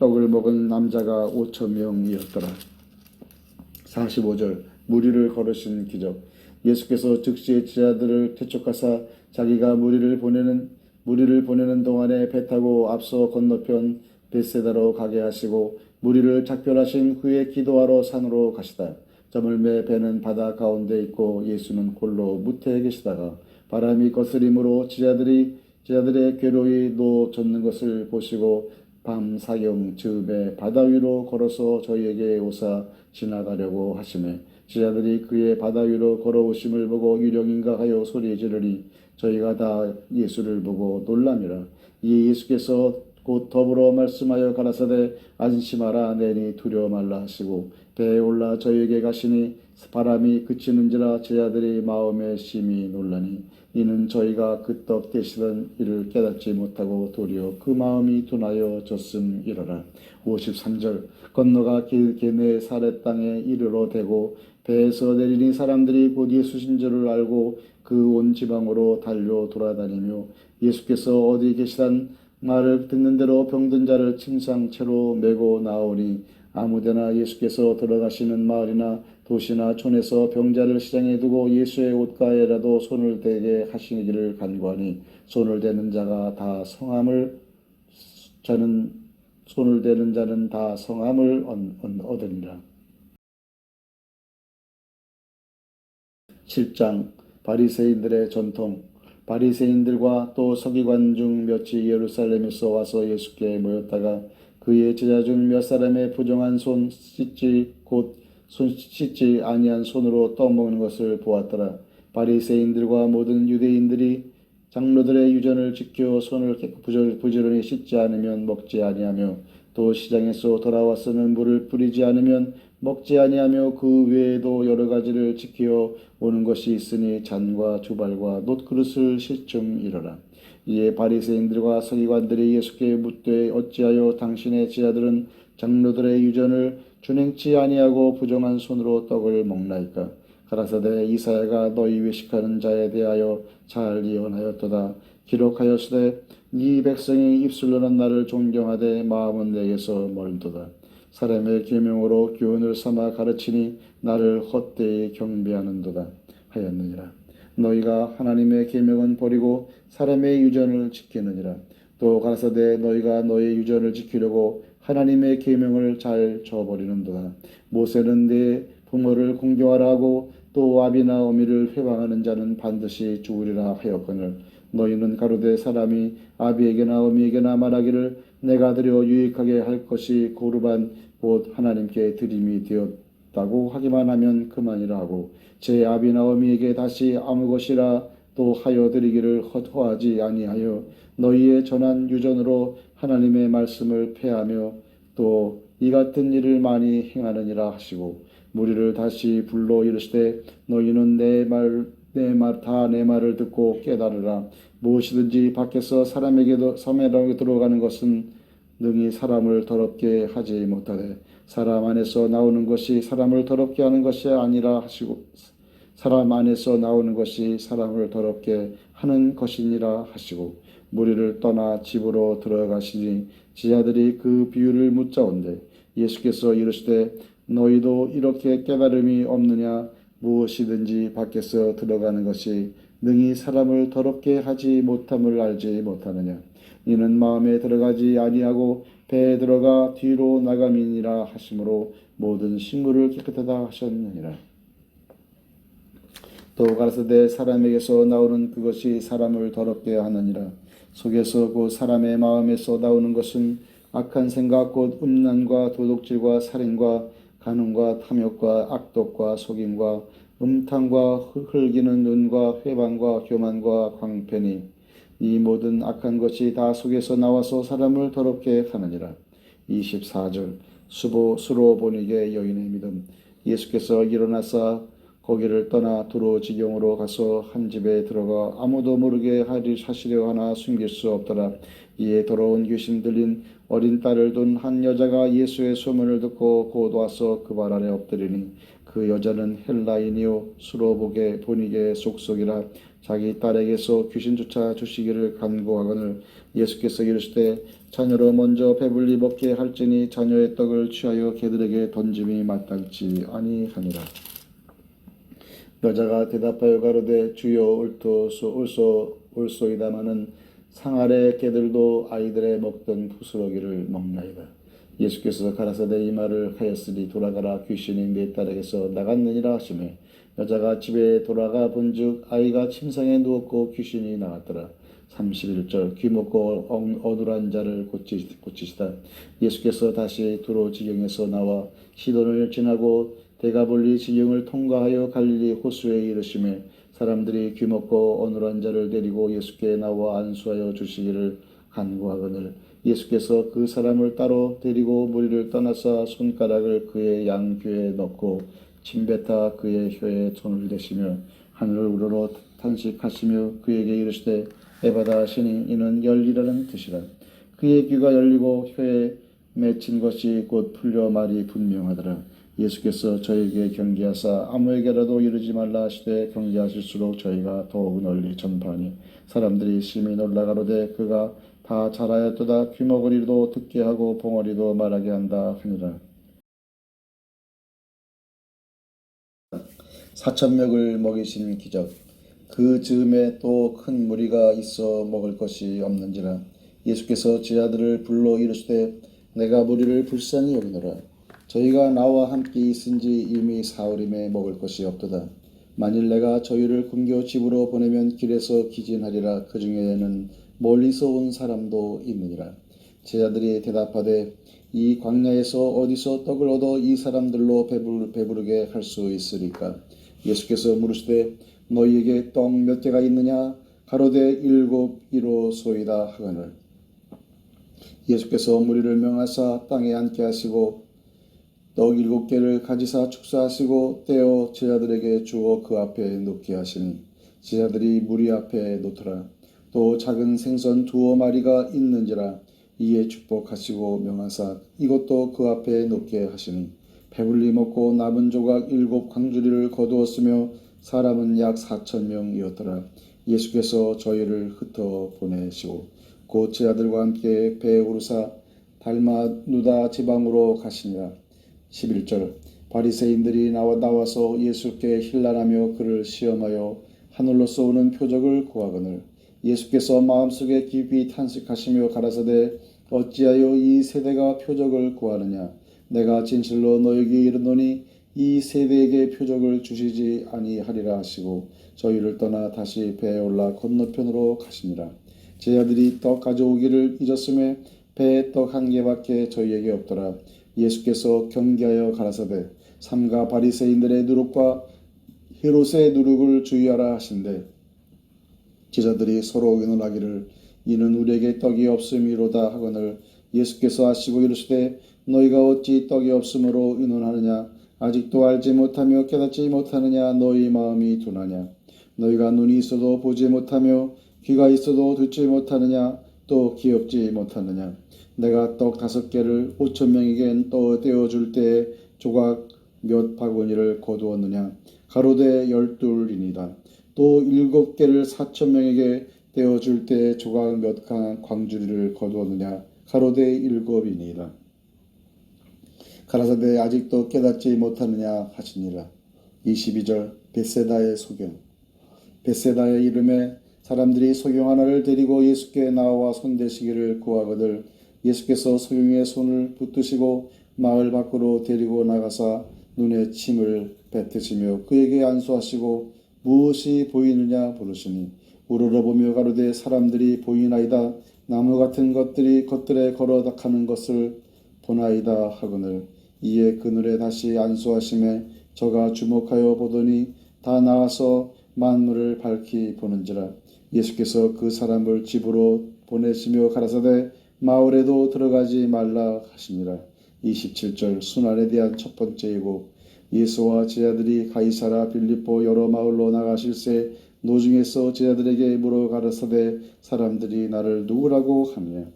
A: 떡을 먹은 남자가 5,000명이었더라. 45절 무리를 거르신 기적. 예수께서 즉시 제자들을 퇴촉하사 자기가 무리를 보내는 동안에 배 타고 앞서 건너편 벳세다로 가게 하시고 무리를 작별하신 후에 기도하러 산으로 가시다. 저물매 배는 바다 가운데 있고 예수는 홀로 무태에 계시다가 바람이 거스림으로 제자들의 괴로이 젖는 것을 보시고 밤 사경 즈음에 바다 위로 걸어서 저희에게 오사 지나가려고 하시매 제자들이 그의 바다 위로 걸어오심을 보고 유령인가 하여 소리 지르니 저희가 다 예수를 보고 놀람이라. 이에 예수께서 곧 더불어 말씀하여 가라사대 안심하라 내니 두려워 말라 하시고 배에 올라 저희에게 가시니 바람이 그치는지라 제자들이 마음에 심히 놀라니 이는 저희가 그 떡 대시던 일을 깨닫지 못하고 도리어 그 마음이 둔하여 졌음이로라. 53절 건너가 길 게네 사렛 땅에 이르러 대고 배에서 내리니 사람들이 곧 예수신 줄을 알고 그 온 지방으로 달려 돌아다니며 예수께서 어디 계시단 말을 듣는 대로 병든 자를 침상채로 메고 나오니 아무데나 예수께서 들어가시는 마을이나 도시나 촌에서 병자를 시장에 두고 예수의 옷가에라도 손을 대게 하시기를 간구하니 손을 대는 자는 다 성함을 얻으니라. 7장 바리새인들의 전통. 바리새인들과 또 서기관 중 몇이 예루살렘에서 와서 예수께 모였다가 그의 제자 중 몇 사람의 부정한 손 씻지 아니한 손으로 떠먹는 것을 보았더라. 바리새인들과 모든 유대인들이 장로들의 유전을 지켜 손을 부지런히 씻지 않으면 먹지 아니하며 또 시장에서 돌아와서는 물을 뿌리지 않으면 먹지 아니하며 그 외에도 여러 가지를 지켜 오는 것이 있으니 잔과 주발과 놋그릇을 씻음이러라. 이에 바리새인들과 서기관들이 예수께 묻되 어찌하여 당신의 제자들은 장로들의 유전을 준행치 아니하고 부정한 손으로 떡을 먹나이까? 가라사대 이사야가 너희 외식하는 자에 대하여 잘 예언하였도다. 기록하였으되 네 백성이 입술로는 나를 존경하되 마음은 내게서 멀도다. 사람의 계명으로 교훈을 삼아 가르치니 나를 헛되이 경배하는도다 하였느니라. 너희가 하나님의 계명은 버리고 사람의 유전을 지키느니라. 또 가라사대 너희가 너의 유전을 지키려고 하나님의 계명을 잘 저버리는도다. 모세는 내 부모를 공경하라 하고 또 아비나 어미를 회방하는 자는 반드시 죽으리라 하였거늘 너희는 가로되 사람이 아비에게나 어미에게나 말하기를 내가 드려 유익하게 할 것이 고르반 곧 하나님께 드림이 되었다고 하기만 하면 그만이라 하고 제 아비나 어미에게 다시 아무 것이라 또 하여 드리기를 허하지 아니하여 너희의 전한 유전으로 하나님의 말씀을 폐하며 또 이 같은 일을 많이 행하느니라 하시고 무리를 다시 불러 이르시되 너희는 내 말을 듣고 깨달으라. 무엇이든지 밖에서 사람에게 들어가는 것은 능히 사람을 더럽게 하지 못하되 사람 안에서 나오는 것이 사람을 더럽게 하는 것이 아니라 하시고 사람 안에서 나오는 것이 사람을 더럽게 하는 것이니라 하시고 무리를 떠나 집으로 들어가시니 제자들이 그 비유를 묻자온대 예수께서 이르시되 너희도 이렇게 깨달음이 없느냐? 무엇이든지 밖에서 들어가는 것이 능히 사람을 더럽게 하지 못함을 알지 못하느냐? 이는 마음에 들어가지 아니하고 배에 들어가 뒤로 나감이니라 하심으로 모든 식물을 깨끗하다 하셨느니라. 또 가라사대 사람에게서 나오는 그것이 사람을 더럽게 하느니라. 속에서 곧 사람의 마음에서 나오는 것은 악한 생각 곧 음란과 도둑질과 살인과 간음과 탐욕과 악독과 속임과 음탕과 흘기는 눈과 회방과 교만과 광편이 이 모든 악한 것이 다 속에서 나와서 사람을 더럽게 하느니라. 24절 수로 보니게 여인의 믿음. 예수께서 일어나사 거기를 떠나 두로 지경으로 가서 한 집에 들어가 아무도 모르게 하시려 하나 숨길 수 없더라. 이에 더러운 귀신 들린 어린 딸을 둔 한 여자가 예수의 소문을 듣고 곧 와서 그 발 아래 엎드리니 그 여자는 헬라인이요 수로 보니게 속속이라. 자기 딸에게서 귀신 쫓아 주시기를 간구하거늘 예수께서 이르시되 자녀로 먼저 배불리 먹게 할지니 자녀의 떡을 취하여 개들에게 던짐이 마땅치 아니하니라. 여자가 대답하여 가로되 주여 옳소이다마는 상 아래 개들도 아이들의 먹던 부스러기를 먹나이다. 예수께서 가라사대 이 말을 하였으니 돌아가라 귀신이 네 딸에게서 나갔느니라 하시매 여자가 집에 돌아가 본즉 아이가 침상에 누웠고 귀신이 나갔더라. 31절 귀먹고 어눌한 자를 고치시다. 예수께서 다시 두로 지경에서 나와 시돈을 지나고 데가볼리 지경을 통과하여 갈릴리 호수에 이르시매 사람들이 귀먹고 어눌한 자를 데리고 예수께 나와 안수하여 주시기를 간구하거늘 예수께서 그 사람을 따로 데리고 무리를 떠나사 손가락을 그의 양귀에 넣고 침뱉어 그의 혀에 손을 대시며 하늘을 우러러 탄식하시며 그에게 이르시되 에바다 하시니 이는 열리라는 뜻이라. 그의 귀가 열리고 혀에 맺힌 것이 곧 풀려 말이 분명하더라. 예수께서 저에게 경계하사 아무에게라도 이르지 말라 하시되 경계하실수록 저희가 더욱 널리 전파하니 사람들이 심히 놀라가로되 그가 다 잘하였도다. 귀머거리도 듣게 하고 봉어리도 말하게 한다 하니라. 4,000명을 먹이신 기적. 그 즈음에 또 큰 무리가 있어 먹을 것이 없는지라. 예수께서 제자들을 불러 이르시되 내가 무리를 불쌍히 여기노라. 저희가 나와 함께 있은지 이미 사흘임에 먹을 것이 없도다. 만일 내가 저희를 굶겨 집으로 보내면 길에서 기진하리라. 그 중에는 멀리서 온 사람도 있느니라. 제자들이 대답하되 이 광야에서 어디서 떡을 얻어 이 사람들로 배부르게 할 수 있으리까? 예수께서 물으시되 너희에게 떡 몇 개가 있느냐? 가로되 7이로소이다 하거늘. 예수께서 무리를 명하사 땅에 앉게 하시고 떡 7개를 가지사 축사하시고 떼어 제자들에게 주어 그 앞에 놓게 하시니 제자들이 무리 앞에 놓더라. 또 작은 생선 2마리가 있는지라. 이에 축복하시고 명하사 이것도 그 앞에 놓게 하시니 배불리 먹고 남은 조각 7광주리를 거두었으며 사람은 약 4,000명이었더라. 예수께서 저희를 흩어 보내시고 곧 제자들과 함께 배에 오르사 달마누다 지방으로 가시니라. 11절 바리새인들이 나와서 예수께 힐난하며 그를 시험하여 하늘로서 오는 표적을 구하거늘. 예수께서 마음속에 깊이 탄식하시며 가라사대 어찌하여 이 세대가 표적을 구하느냐? 내가 진실로 너에게 이르노니 이 세대에게 표적을 주시지 아니하리라 하시고 저희를 떠나 다시 배에 올라 건너편으로 가시니라. 제자들이 떡 가져오기를 잊었음에 배에 떡 1개밖에 저희에게 없더라. 예수께서 경계하여 가라사대 삼가 바리새인들의 누룩과 헤롯의 누룩을 주의하라 하신대 제자들이 서로 의논하기를 이는 우리에게 떡이 없음이로다 하거늘. 예수께서 하시고 이르시되 너희가 어찌 떡이 없음으로 의논하느냐? 아직도 알지 못하며 깨닫지 못하느냐? 너희 마음이 둔하냐? 너희가 눈이 있어도 보지 못하며 귀가 있어도 듣지 못하느냐? 또 기억지 못하느냐? 내가 떡 5개를 5,000명에게 떼어줄 때에 조각 몇 바구니를 거두었느냐? 가로되 12이니이다. 또 7개를 4,000명에게 떼어줄 때에 조각 몇 광주리를 거두었느냐? 가로되 7이니이다. 가라사대 아직도 깨닫지 못하느냐 하시니라. 22절 벳세다의 소경. 벳세다의 이름에 사람들이 소경 하나를 데리고 예수께 나와 손대시기를 구하거늘. 예수께서 소경의 손을 붙드시고 마을 밖으로 데리고 나가사 눈에 침을 뱉으시며 그에게 안수하시고 무엇이 보이느냐 부르시니 우러러보며 가로되 사람들이 보이나이다. 나무 같은 것들이 겉들에 걸어가는 것을 보나이다 하거늘. 이에 그늘에 다시 안수하심에 저가 주목하여 보더니 다 나와서 만물을 밝히 보는지라. 예수께서 그 사람을 집으로 보내시며 가라사대 마을에도 들어가지 말라 하시니라. 27절 순환에 대한 첫 번째 예고. 예수와 제자들이 가이사라 빌립보 여러 마을로 나가실새 노중에서 제자들에게 물어 가라사대 사람들이 나를 누구라고 하느냐?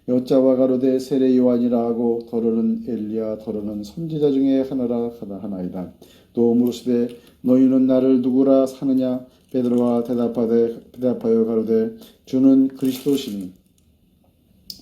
A: 여자와 가로되 세례 요한이라 하고 더러는 엘리야 더러는 선지자 중에 하나이다. 또 물으시되 너희는 나를 누구라 하느냐? 베드로가 대답하여 가로되 주는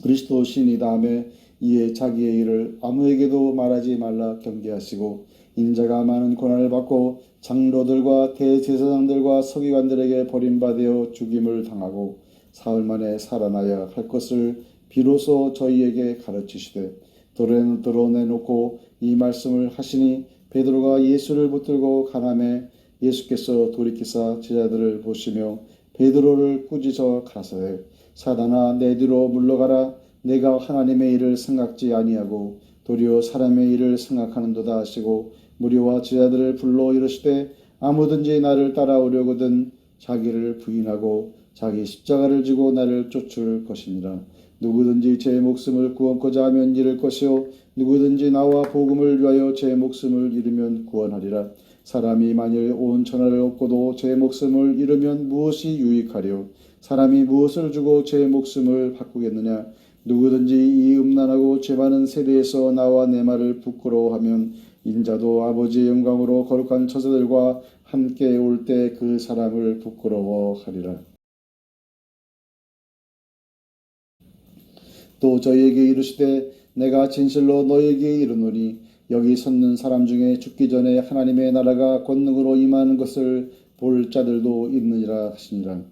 A: 그리스도시니이다 하며 이에 자기의 일을 아무에게도 말하지 말라 경계하시고 인자가 많은 고난을 받고 장로들과 대제사장들과 서기관들에게 버림받아 죽임을 당하고 사흘 만에 살아나야 할 것을 비로소 저희에게 가르치시되 드러내놓고 이 말씀을 하시니 베드로가 예수를 붙들고 가나매 예수께서 돌이키사 제자들을 보시며 베드로를 꾸짖어 가라사대 사단아 내 뒤로 물러가라. 내가 하나님의 일을 생각지 아니하고 도리어 사람의 일을 생각하는도다 하시고 무리와 제자들을 불러 이르시되 아무든지 나를 따라오려거든 자기를 부인하고 자기 십자가를 지고 나를 쫓을 것이니라. 누구든지 제 목숨을 구원코자 하면 잃을 것이요 누구든지 나와 복음을 위하여 제 목숨을 잃으면 구원하리라. 사람이 만일 온 천하를 얻고도 제 목숨을 잃으면 무엇이 유익하리요? 사람이 무엇을 주고 제 목숨을 바꾸겠느냐? 누구든지 이 음란하고 죄 많은 세대에서 나와 내 말을 부끄러워하면 인자도 아버지의 영광으로 거룩한 처자들과 함께 올 때 그 사람을 부끄러워하리라. 또 저희에게 이르시되 내가 진실로 너희에게 이르노니 여기 섰는 사람 중에 죽기 전에 하나님의 나라가 권능으로 임하는 것을 볼 자들도 있느니라 하시니라.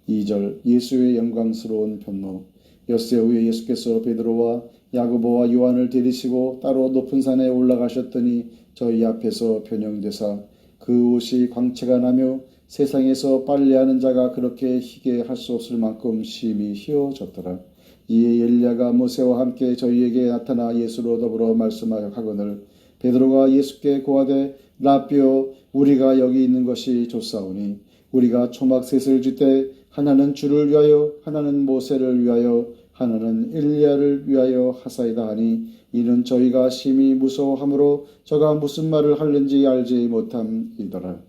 A: 2절 예수의 영광스러운 변모. 엿새 후에 예수께서 베드로와 야고보와 요한을 데리시고 따로 높은 산에 올라가셨더니 저희 앞에서 변형되사 그 옷이 광채가 나며 세상에서 빨래하는 자가 그렇게 희게 할 수 없을 만큼 심히 희어졌더라. 이에 엘리야가 모세와 함께 저희에게 나타나 예수로 더불어 말씀하거늘 베드로가 예수께 고하되 라삐여 우리가 여기 있는 것이 좋사오니 우리가 초막셋을 짓되 하나는 주를 위하여 하나는 모세를 위하여 하나는 엘리야를 위하여 하사이다 하니 이는 저희가 심히 무서워하므로 저가 무슨 말을 하는지 알지 못함이더라.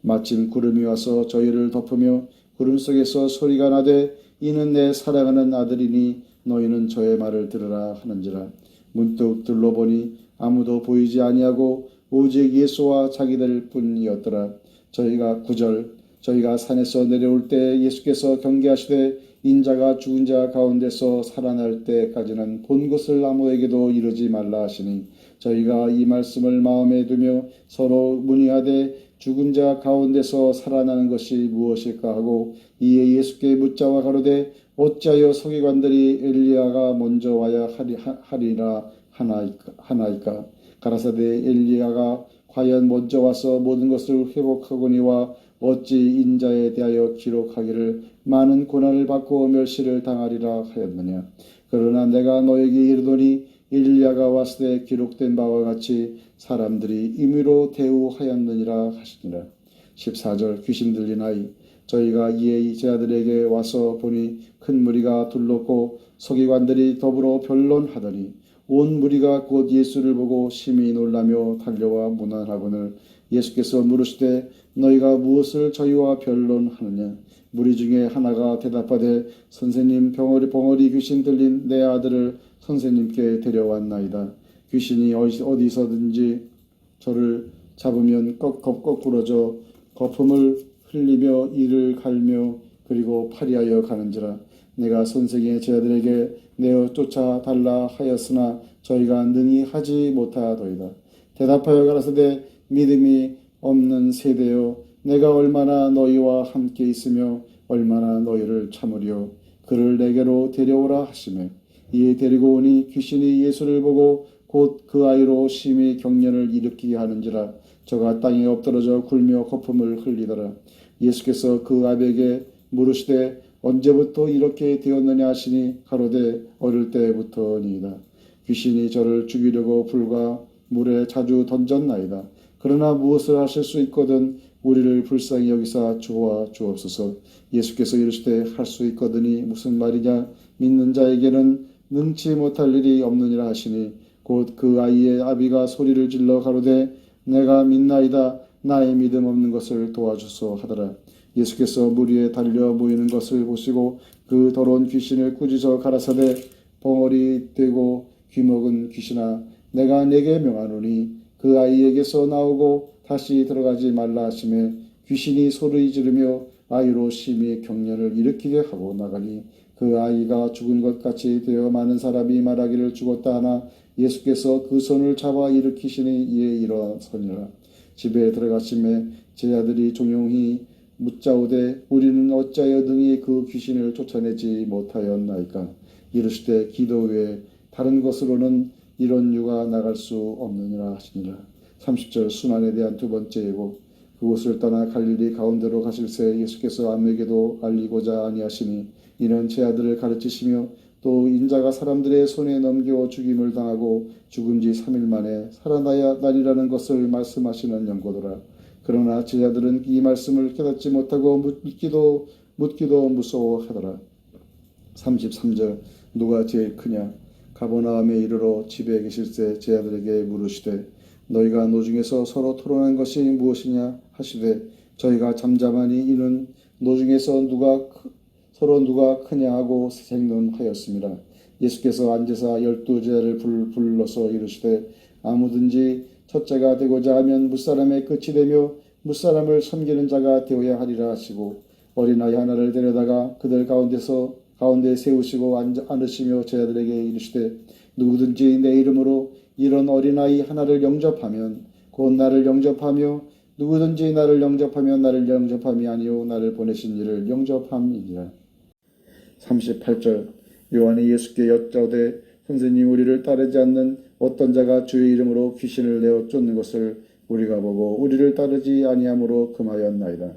A: 마침 구름이 와서 저희를 덮으며 구름 속에서 소리가 나되 이는 내 사랑하는 아들이니 너희는 저의 말을 들으라 하는지라. 문득 둘러보니 아무도 보이지 아니하고 오직 예수와 자기들 뿐이었더라. 저희가 9절 저희가 산에서 내려올 때 예수께서 경계하시되 인자가 죽은 자 가운데서 살아날 때까지는 본 것을 아무에게도 이르지 말라 하시니 저희가 이 말씀을 마음에 두며 서로 문의하되 죽은 자 가운데서 살아나는 것이 무엇일까 하고 이에 예수께 묻자와 가로되 어찌하여 서기관들이 엘리야가 먼저 와야 하리라 하나이까. 가라사대 엘리야가 과연 먼저 와서 모든 것을 회복하거니와 어찌 인자에 대하여 기록하기를 많은 고난을 받고 멸시를 당하리라 하였느냐. 그러나 내가 너에게 이르노니 엘리야가 왔을 때 기록된 바와 같이 사람들이 임의로 대우하였느니라 하시니라. 14절 귀신 들린 아이 저희가 이에 제 아들에게 와서 보니 큰 무리가 둘렀고 서기관들이 더불어 변론하더니 온 무리가 곧 예수를 보고 심히 놀라며 달려와 문안하거늘 예수께서 물으시되 너희가 무엇을 저희와 변론하느냐. 무리 중에 하나가 대답하되 선생님 벙어리 귀신 들린 내 아들을 선생님께 데려왔나이다. 귀신이 어디서든지 저를 잡으면 거꾸러져 거품을 흘리며 이를 갈며 그리고 파리하여 가는지라. 내가 선생의 제자들에게 내어 쫓아 달라 하였으나 저희가 능히 하지 못하더이다. 대답하여 가라사대 믿음이 없는 세대여 내가 얼마나 너희와 함께 있으며 얼마나 너희를 참으리요. 그를 내게로 데려오라 하시매 이에 데리고 오니 귀신이 예수를 보고 곧 그 아이로 심히 경련을 일으키게 하는지라. 저가 땅에 엎드러져 굴며 거품을 흘리더라. 예수께서 그 아비에게 물으시되 언제부터 이렇게 되었느냐 하시니 가로되 어릴 때부터니이다. 귀신이 저를 죽이려고 불과 물에 자주 던졌나이다. 그러나 무엇을 하실 수 있거든 우리를 불쌍히 여기사 주와 주옵소서. 예수께서 이르시되 할 수 있거든이 무슨 말이냐. 믿는 자에게는 능치 못할 일이 없느니라 하시니 곧 그 아이의 아비가 소리를 질러 가로되 내가 믿나이다. 나의 믿음 없는 것을 도와주소 하더라. 예수께서 물 위에 달려 모이는 것을 보시고 그 더러운 귀신을 꾸짖어 가라사대 벙어리 되고 귀먹은 귀신아 내가 네게 명하노니 그 아이에게서 나오고 다시 들어가지 말라 하시매 귀신이 소리 지르며 아이로 심히 경련을 일으키게 하고 나가니 그 아이가 죽은 것 같이 되어 많은 사람이 말하기를 죽었다 하나 예수께서 그 손을 잡아 일으키시니 이에 일어서니라. 집에 들어가심에 제자들이 종용히 묻자오되 우리는 어찌하여 능히 그 귀신을 쫓아내지 못하였나이까. 이르시되 기도 외에 다른 것으로는 이런 유가 나갈 수 없느니라 하시니라. 30절 순환에 대한 두 번째 예고. 그곳을 떠나 갈릴리 가운데로 가실새 예수께서 아무에게도 알리고자 아니하시니 이는 제 아들을 가르치시며 또 인자가 사람들의 손에 넘겨 죽임을 당하고 죽은 지 3일 만에 살아나리라는 것을 말씀하시는 연고더라. 그러나 제자들은 이 말씀을 깨닫지 못하고 묻기도 무서워하더라. 33절 누가 제일 크냐. 가버나움에 이르러 집에 계실새 제자들에게 물으시되 너희가 노중에서 서로 토론한 것이 무엇이냐 하시되 저희가 잠잠하니 이는 노중에서 서로 누가 크냐 하고 생론하였습니다. 예수께서 앉으사 12제자를 불러서 이르시되 아무든지 첫째가 되고자 하면 무사람의 끝이 되며 무사람을 섬기는 자가 되어야 하리라 하시고 어린아이 하나를 데려다가 그들 가운데 세우시고 앉으시며 제자들에게 이르시되 누구든지 내 이름으로 이런 어린아이 하나를 영접하면 곧 나를 영접하며 누구든지 나를 영접하면 나를 영접함이 아니요 나를 보내신 이를 영접함이니라. 38절 요한이 예수께 여짜오되 선생님 우리를 따르지 않는 어떤 자가 주의 이름으로 귀신을 내어 쫓는 것을 우리가 보고 우리를 따르지 아니함으로 금하였나이다.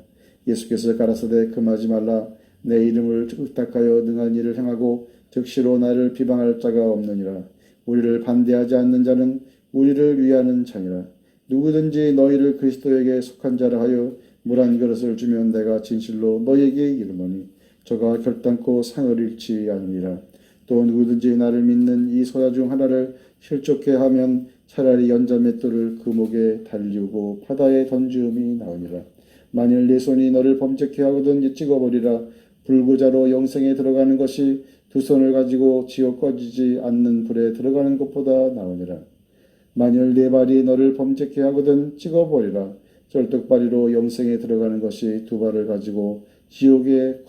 A: 예수께서 가라사대 금하지 말라. 내 이름을 의탁하여 능한 일을 행하고 즉시로 나를 비방할 자가 없느니라. 우리를 반대하지 않는 자는 우리를 위하는 자니라. 누구든지 너희를 그리스도에게 속한 자라 하여 물 한 그릇을 주면 내가 진실로 너희에게 이르노니 저가 결단코 상을 잃지 않으리라. 또 누구든지 나를 믿는 이 소자 중 하나를 실족해 하면 차라리 연자 맷돌을 그 목에 달리우고 바다에 던지음이 나으니라. 만일 네 손이 너를 범죄케 하거든 찍어버리라. 불구자로 영생에 들어가는 것이 두 손을 가지고 지옥 꺼지지 않는 불에 들어가는 것보다 나으니라. 만일 네 발이 너를 범죄케 하거든 찍어버리라. 쩔뚝발이로 영생에 들어가는 것이 두 발을 가지고 지옥에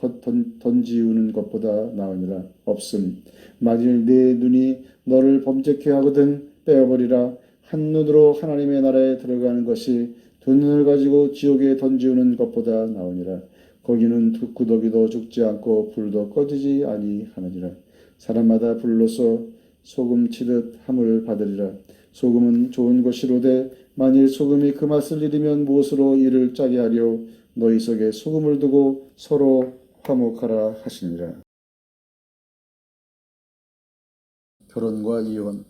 A: 던지우는 것보다 나으니라. 없음. 만일 네 눈이 너를 범죄케 하거든 빼어버리라. 한 눈으로 하나님의 나라에 들어가는 것이 두 눈을 가지고 지옥에 던지우는 것보다 나으니라. 거기는 구더기도 죽지 않고 불도 꺼지지 아니하느니라. 사람마다 불로서 소금 치듯 함을 받으리라. 소금은 좋은 것이로되 만일 소금이 그 맛을 잃으면 무엇으로 이를 짜게 하려. 너희 속에 소금을 두고 서로 화목하라 하시니라. 결혼과 이혼.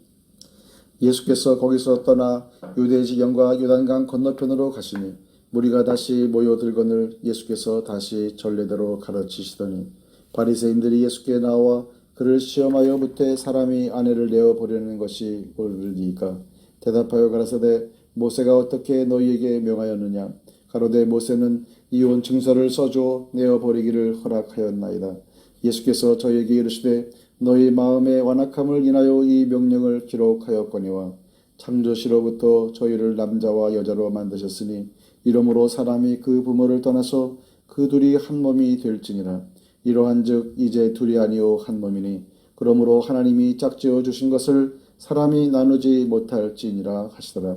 A: 예수께서 거기서 떠나 유대 지경과 요단강 건너편으로 가시니 무리가 다시 모여들거늘 예수께서 다시 전례대로 가르치시더니 바리새인들이 예수께 나와 그를 시험하여 묻되 사람이 아내를 내어 보려는 것이 옳으리이까. 대답하여 가라사대 모세가 어떻게 너희에게 명하였느냐. 가로되 모세는 이혼 증서를 써줘 내어 버리기를 허락하였나이다. 예수께서 저에게 이르시되 너희 마음의 완악함을 인하여 이 명령을 기록하였거니와 창조시로부터 저희를 남자와 여자로 만드셨으니 이러므로 사람이 그 부모를 떠나서 그 둘이 한 몸이 될지니라. 이러한즉 이제 둘이 아니요 한 몸이니 그러므로 하나님이 짝지어 주신 것을 사람이 나누지 못할지니라 하시더라.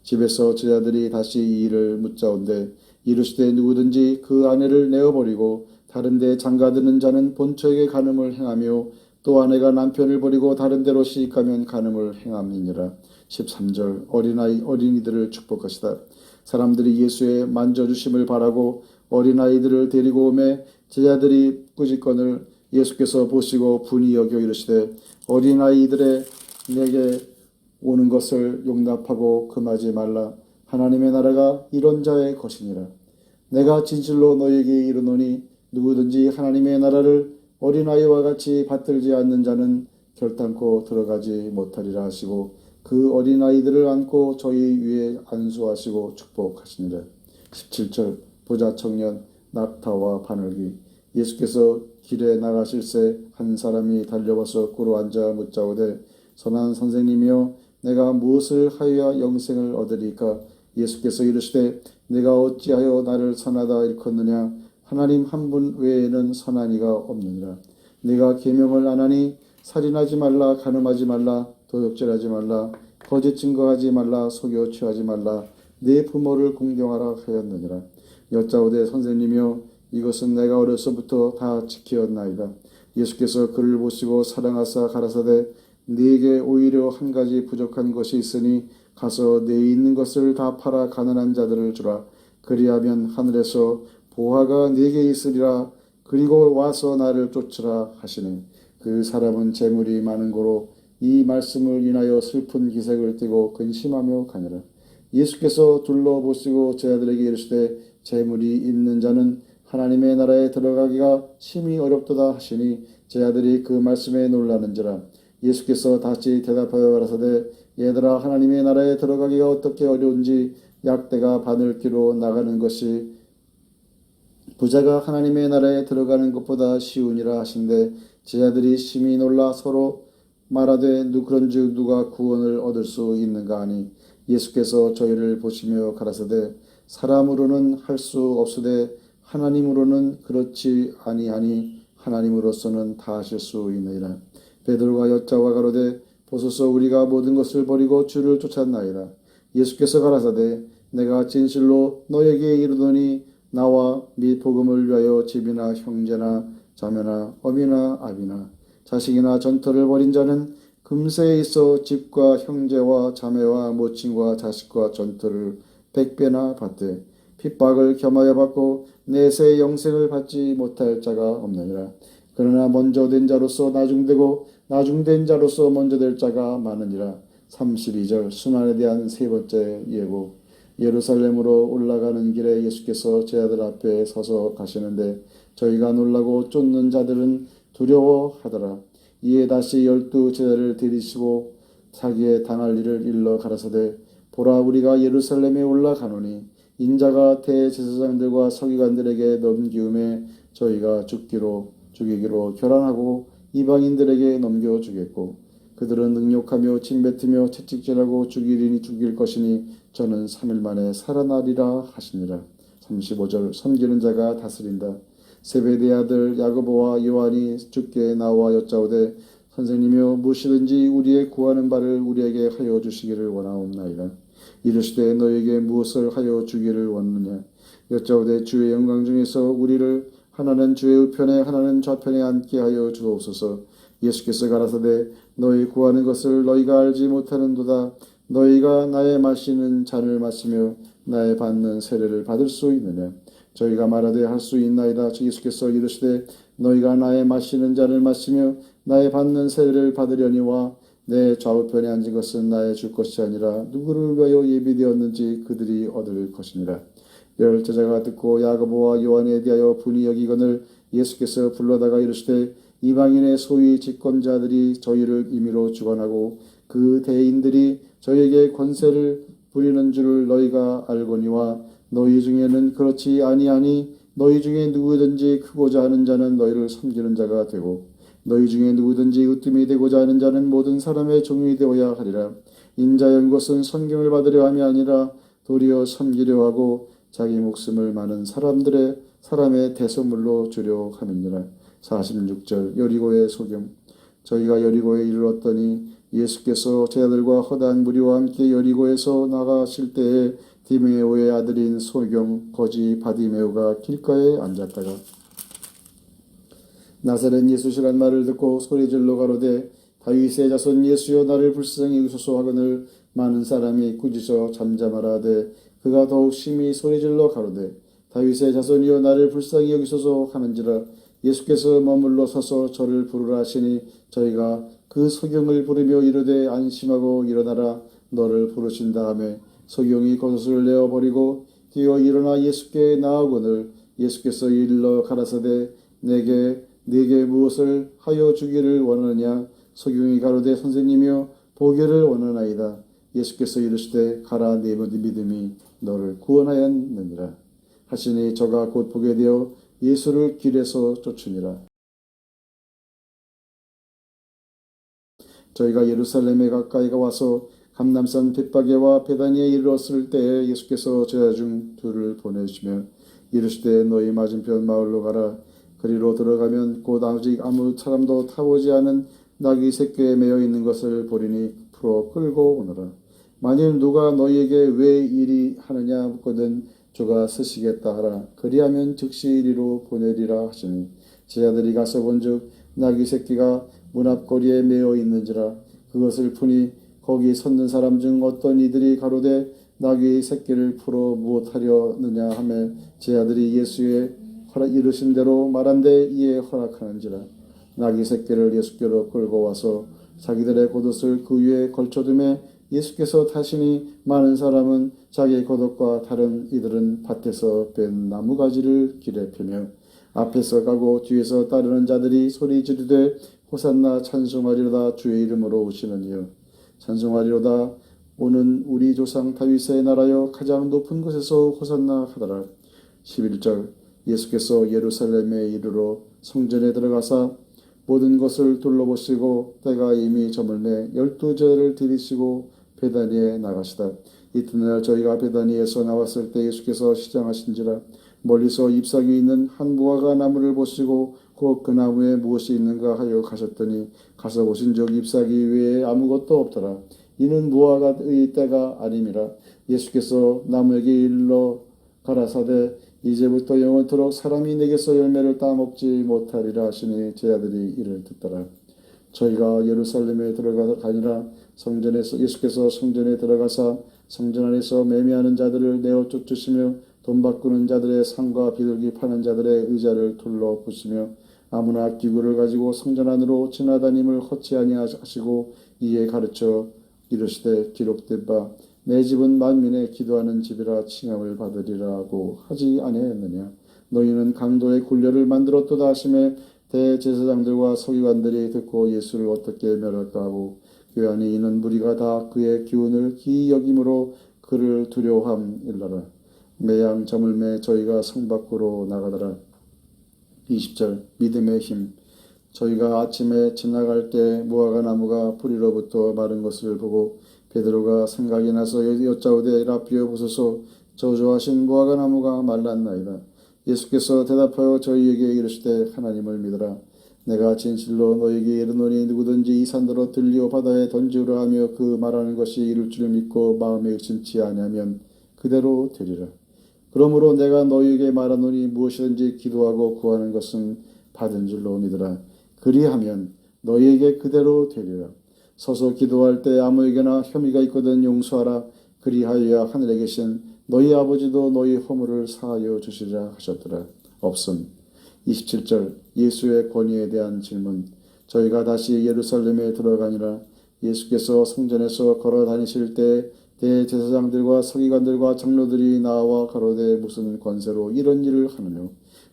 A: 집에서 제자들이 다시 이 일을 묻자온데 이르시되 누구든지 그 아내를 내어버리고 다른 데 장가드는 자는 본처에게 간음을 행하며 또 아내가 남편을 버리고 다른 데로 시집가면 간음을 행함이니라. 13절 어린이들을 축복하시다. 사람들이 예수의 만져주심을 바라고 어린아이들을 데리고 오매 제자들이 꾸짖거늘 예수께서 보시고 분이 여겨 이르시되 어린아이들의 내게 오는 것을 용납하고 금하지 말라. 하나님의 나라가 이런 자의 것이니라. 내가 진실로 너희에게 이르노니 누구든지 하나님의 나라를 어린아이와 같이 받들지 않는 자는 결단코 들어가지 못하리라 하시고 그 어린아이들을 안고 저희 위에 안수하시고 축복하시니라. 17절 보자 청년 낙타와 바늘기. 예수께서 길에 나가실새 한 사람이 달려와서 꿇어 앉아 묻자오되 선한 선생님이여 내가 무엇을 하여야 영생을 얻으리까. 예수께서 이르시되 내가 어찌하여 나를 선하다 일컫느냐. 하나님 한 분 외에는 선한 이가 없느니라. 네가 계명을 안 하니 살인하지 말라, 간음하지 말라, 도둑질하지 말라, 거짓 증거하지 말라, 속여 취하지 말라, 네 부모를 공경하라 하였느니라. 여짜오되 선생님이여 이것은 내가 어려서부터 다 지키었나이다. 예수께서 그를 보시고 사랑하사 가라사대 네게 오히려 한 가지 부족한 것이 있으니 가서 네 있는 것을 다 팔아 가난한 자들을 주라. 그리하면 하늘에서 보화가 네게 있으리라. 그리고 와서 나를 쫓으라 하시니 그 사람은 재물이 많은 고로 이 말씀을 인하여 슬픈 기색을 띠고 근심하며 가니라. 예수께서 둘러보시고 제자들에게 이르시되 재물이 있는 자는 하나님의 나라에 들어가기가 심히 어렵도다 하시니 제자들이 그 말씀에 놀라는지라. 예수께서 다시 대답하여 가라사대 얘들아 하나님의 나라에 들어가기가 어떻게 어려운지 약대가 바늘기로 나가는 것이 부자가 하나님의 나라에 들어가는 것보다 쉬우니라 하신데 제자들이 심히 놀라 서로 말하되 그런즉 누가 구원을 얻을 수 있는가 하니 예수께서 저희를 보시며 가라사대 사람으로는 할 수 없으되 하나님으로는 그렇지 아니하니 하나님으로서는 다 하실 수 있느니라. 베드로가 여짜와 가로되 보소서 우리가 모든 것을 버리고 주를 쫓았나이다. 예수께서 가라사대 내가 진실로 너에게 이르노니 나와 및 복음을 위하여 집이나 형제나 자매나 어미나 아비나 자식이나 전터를 벌인 자는 금세에 있어 집과 형제와 자매와 모친과 자식과 전터를 100배나 받되 핍박을 겸하여 받고 내세 영생을 받지 못할 자가 없느니라. 그러나 먼저 된 자로서 나중되고 나중된 자로서 먼저 될 자가 많으니라. 32절 순환에 대한 세 번째 예고. 예루살렘으로 올라가는 길에 예수께서 제자들 앞에 서서 가시는데 저희가 놀라고 쫓는 자들은 두려워하더라. 이에 다시 12 제자를 데리시고 자기의 당할 일을 일러 가라사대 보라 우리가 예루살렘에 올라가노니 인자가 대제사장들과 서기관들에게 넘기움에 저희가 죽이기로 결단하고 이방인들에게 넘겨주겠고 그들은 능욕하며 침뱉으며 채찍질하고 죽이리니 죽일 것이니 저는 3일 만에 살아나리라 하시니라. 35절 섬기는 자가 다스린다. 세베대의 아들 야고보와 요한이 주께 나와 여짜오되 선생님이여 무엇이든지 우리의 구하는 바를 우리에게 하여 주시기를 원하옵나이다. 이르시되 너에게 무엇을 하여 주기를 원하느냐. 여짜오되 주의 영광 중에서 우리를 하나는 주의 우편에 하나는 좌편에 앉게 하여 주옵소서. 예수께서 가라사대 너희 구하는 것을 너희가 알지 못하는도다. 너희가 나의 마시는 잔을 마시며 나의 받는 세례를 받을 수 있느냐. 저희가 말하되 할 수 있나이다. 예수께서 이르시되 너희가 나의 마시는 잔을 마시며 나의 받는 세례를 받으려니와 내 좌우편에 앉은 것은 나의 줄 것이 아니라 누구를 위하여 예비되었는지 그들이 얻을 것이니라. 열 제자가 듣고 야고보와 요한에 대하여 분이 여기거늘 예수께서 불러다가 이르시되 이방인의 소위 집권자들이 저희를 임의로 주관하고 그 대인들이 저희에게 권세를 부리는 줄을 너희가 알거니와 너희 중에는 그렇지 아니하니 너희 중에 누구든지 크고자 하는 자는 너희를 섬기는 자가 되고 너희 중에 누구든지 으뜸이 되고자 하는 자는 모든 사람의 종이 되어야 하리라. 인자의 온 것은 섬김을 받으려 함이 아니라 도리어 섬기려 하고 자기 목숨을 많은 사람의 대소물로 주려 함이니라. 46절 여리고의 소경. 저희가 여리고에 이르렀더니 예수께서 제자들과 허다한 무리와 함께 여리고에서 나가실 때에 디메오의 아들인 소경 거지 바디메오가 길가에 앉았다가 나사렛 예수시란 말을 듣고 소리질러 가로되 다윗의 자손 예수여 나를 불쌍히 여기소서 하거늘 많은 사람이 꾸짖어 잠잠하라 하되 그가 더욱 심히 소리질러 가로되 다윗의 자손이여 나를 불쌍히 여기소서 하는지라. 예수께서 머물러 서서 저를 부르라 하시니 저희가 그 소경을 부르며 이르되 안심하고 일어나라 너를 부르신다 하며 소경이 겉옷을 내어버리고 뛰어 일어나 예수께 나아오거늘 예수께서 일러 가라사대 네게 무엇을 하여 주기를 원하느냐. 소경이 가로되 선생님이여 보기를 원하나이다. 예수께서 이르시되 가라 네 믿음이 너를 구원하였느니라 하시니 저가 곧 보게 되어 예수를 길에서 쫓으니라. 저희가 예루살렘에 가까이가 와서 감람산 벳바게와 베다니에 이르렀을 때에 예수께서 제자 중 둘을 보내시며 이르시되 너희 맞은편 마을로 가라. 그리로 들어가면 곧 아직 아무 사람도 타보지 않은 나귀 새끼에 매여 있는 것을 보리니 풀어 끌고 오너라. 만일 누가 너희에게 왜 이리 하느냐 묻거든 주가 쓰시겠다 하라. 그리하면 즉시 이리로 보내리라 하시니 제자들이 가서 본즉 나귀 새끼가 문 앞거리에 매여 있는지라. 그것을 푸니 거기 섰는 사람 중 어떤 이들이 가로되 나귀 새끼를 풀어 무엇하려느냐 하며 제자들이 예수의 이르신 대로 말한데 이에 허락하는지라. 나귀 새끼를 예수께로 끌고 와서 자기들의 겉옷을 그 위에 걸쳐두매 예수께서 타시니 많은 사람은 자기의 겉옷과 다른 이들은 밭에서 뺀 나무가지를 길에 펴며 앞에서 가고 뒤에서 따르는 자들이 소리 지르되 호산나 찬송하리로다 주의 이름으로 오시는 이여 찬송하리로다 오는 우리 조상 다윗의 나라여 가장 높은 곳에서 호산나 하더라. 11절 예수께서 예루살렘에 이르러 성전에 들어가사 모든 것을 둘러보시고 때가 이미 저물매 12제자를 들이시고 베다니에 나가시다. 이튿날 저희가 베다니에서 나왔을 때 예수께서 시장하신지라. 멀리서 잎사귀 있는 한 무화과 나무를 보시고 곧 그 나무에 무엇이 있는가 하여 가셨더니 가서 보신 적 잎사귀 외에 아무것도 없더라. 이는 무화과의 때가 아님이라. 예수께서 나무에게 일러 가라사대 이제부터 영원토록 사람이 내게서 열매를 따먹지 못하리라 하시니 제자들이 이를 듣더라. 저희가 예루살렘에 들어가니라 성전에서 예수께서 성전에 들어가사 성전 안에서 매매하는 자들을 내어 쫓으시며 돈 바꾸는 자들의 상과 비둘기 파는 자들의 의자를 둘러 부수며 아무나 기구를 가지고 성전 안으로 지나다님을 허치 아니하시고 이에 가르쳐 이르시되 기록된 바 내 집은 만민의 기도하는 집이라 칭함을 받으리라고 하지 아니하였느냐. 너희는 강도의 굴려를 만들었도다 하심에 대제사장들과 서기관들이 듣고 예수를 어떻게 멸할까 하고 그 안에 있는 무리가 다 그의 기운을 기이 여김으로 그를 두려워함일러라. 매양 잠을 매 저희가 성 밖으로 나가더라. 20절 믿음의 힘. 저희가 아침에 지나갈 때 무화과 나무가 뿌리로부터 마른 것을 보고 베드로가 생각이 나서 여짜오되 라피어 보소서 저주하신 무화과 나무가 말랐나이다. 예수께서 대답하여 저희에게 이르시되 하나님을 믿으라. 내가 진실로 너에게 이르노니 누구든지 이 산더러 들리어 바다에 던지우라 하며 그 말하는 것이 이룰 줄 믿고 마음에 의심치 아니하면 그대로 되리라. 그러므로 내가 너희에게 말하노니 무엇이든지 기도하고 구하는 것은 받은 줄로 믿으라. 그리하면 너희에게 그대로 되리라. 서서 기도할 때 아무에게나 혐의가 있거든 용서하라. 그리하여야 하늘에 계신 너희 아버지도 너희 허물을 사하여 주시리라 하셨더라. 없음. 27절 예수의 권위에 대한 질문. 저희가 다시 예루살렘에 들어가니라. 예수께서 성전에서 걸어 다니실 때 대제사장들과 서기관들과 장로들이 나와 가로되 무슨 권세로 이런 일을 하느냐.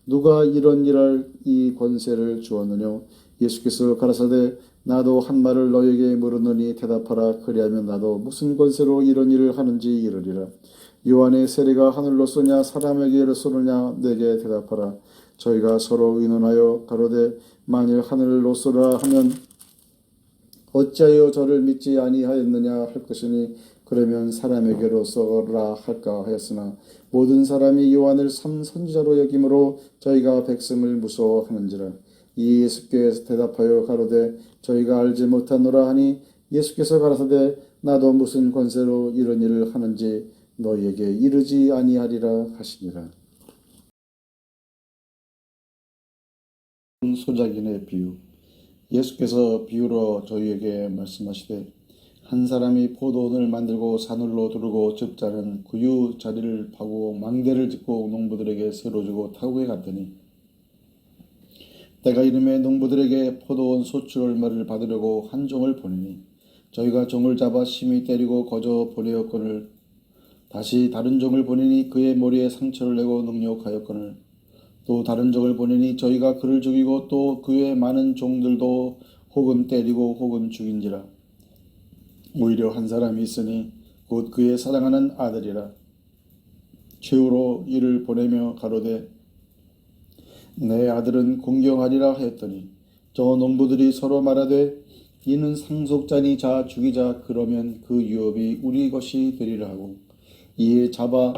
A: 누가 이런 일할 이 권세를 주었느냐. 예수께서 가라사대 나도 한 말을 너에게 물으노니 대답하라. 그리하면 나도 무슨 권세로 이런 일을 하는지 이르리라. 요한의 세례가 하늘로 쏘냐 사람에게로 쏘느냐. 내게 대답하라. 저희가 서로 의논하여 가로되 만일 하늘로 쏘라 하면 어찌하여 저를 믿지 아니하였느냐 할 것이니 그러면 사람에게로 쏘라 할까 하였으나 모든 사람이 요한을 선지자로 여김으로 저희가 백성을 무서워하는지라. 이 예수께서 대답하여 가로되 저희가 알지 못하노라 하니 예수께서 가라사대 나도 무슨 권세로 이런 일을 하는지 너희에게 이르지 아니하리라 하시니라. 소작인의 비유. 예수께서 비유로 저희에게 말씀하시되 한 사람이 포도원을 만들고 산울로 두르고 줍자는 구유 자리를 파고 망대를 짓고 농부들에게 새로 주고 타국에 갔더니 때가 이름에 농부들에게 포도원 소출 얼마를 받으려고 한 종을 보내니 저희가 종을 잡아 심히 때리고 거저 보내었거늘 다시 다른 종을 보내니 그의 머리에 상처를 내고 능욕하였거늘 또 다른 종을 보내니 저희가 그를 죽이고 또 그의 많은 종들도 혹은 때리고 혹은 죽인지라. 오히려 한 사람이 있으니 곧 그의 사랑하는 아들이라. 최후로 이를 보내며 가로되 내 아들은 공경하리라 하였더니 저 농부들이 서로 말하되 이는 상속자니 자 죽이자. 그러면 그 유업이 우리 것이 되리라 하고 이에 잡아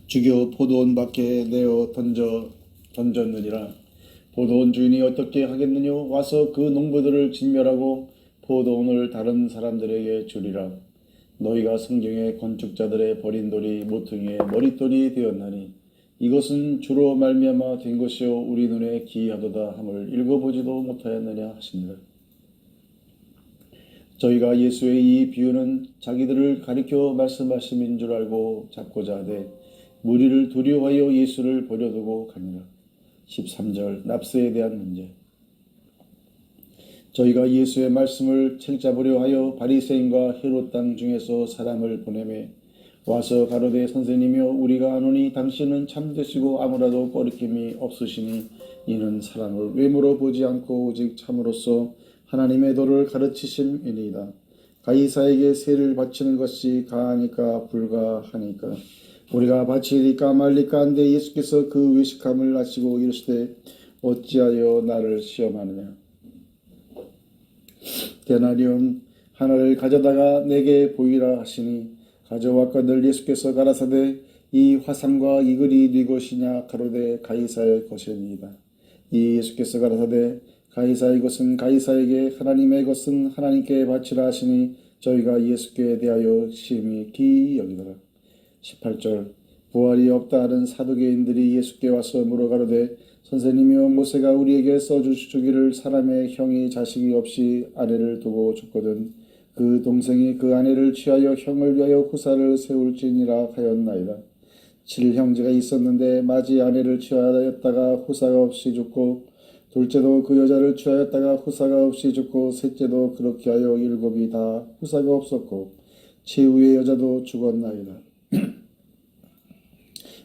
A: 죽여 포도원 밖에 내어 던졌느니라. 포도원 주인이 어떻게 하겠느냐. 와서 그 농부들을 진멸하고 포도원을 다른 사람들에게 주리라. 너희가 성경의 건축자들의 버린 돌이 모퉁이의 머릿돌이 되었나니 이것은 주로 말미암아 된 것이요 우리 눈에 기이하도다 함을 읽어보지도 못하였느냐 하십니다. 저희가 예수의 이 비유는 자기들을 가리켜 말씀하심인 줄 알고 잡고자 하되 무리를 두려워하여 예수를 버려두고 가니라. 13절 납세에 대한 문제. 저희가 예수의 말씀을 책잡으려 하여 바리새인과 헤롯 땅 중에서 사람을 보내매 와서 가로되 선생님이여 우리가 아노니 당신은 참되시고 아무라도 거리낌이 없으시니 이는 사람을 외모로 보지 않고 오직 참으로써 하나님의 도를 가르치심이니이다. 가이사에게 세를 바치는 것이 가하니까 불가하니까 우리가 바치리까 말리까 한데 예수께서 그 외식함을 아시고 이르시되 어찌하여 나를 시험하느냐. 데나리온 하나를 가져다가 내게 보이라 하시니 가져왔거늘 예수께서 가라사대 이 화상과 이 글이 네 것이냐. 가로되 가이사의 것이니이다. 이 예수께서 가라사대 가이사의 것은 가이사에게 하나님의 것은 하나님께 바치라 하시니 저희가 예수께 대하여 심히 기이 여기더라. 18절 부활이 없다 하는 사두개인들이 예수께 와서 물어가로되 선생님이여 모세가 우리에게 써주시기를 사람의 형이 자식이 없이 아내를 두고 죽거든 그 동생이 그 아내를 취하여 형을 위하여 후사를 세울지니라 하였나이다. 7형제가 있었는데 맏이 아내를 취하였다가 후사가 없이 죽고 둘째도 그 여자를 취하였다가 후사가 없이 죽고 셋째도 그렇게 하여 7이 다 후사가 없었고 최후의 여자도 죽었나이다.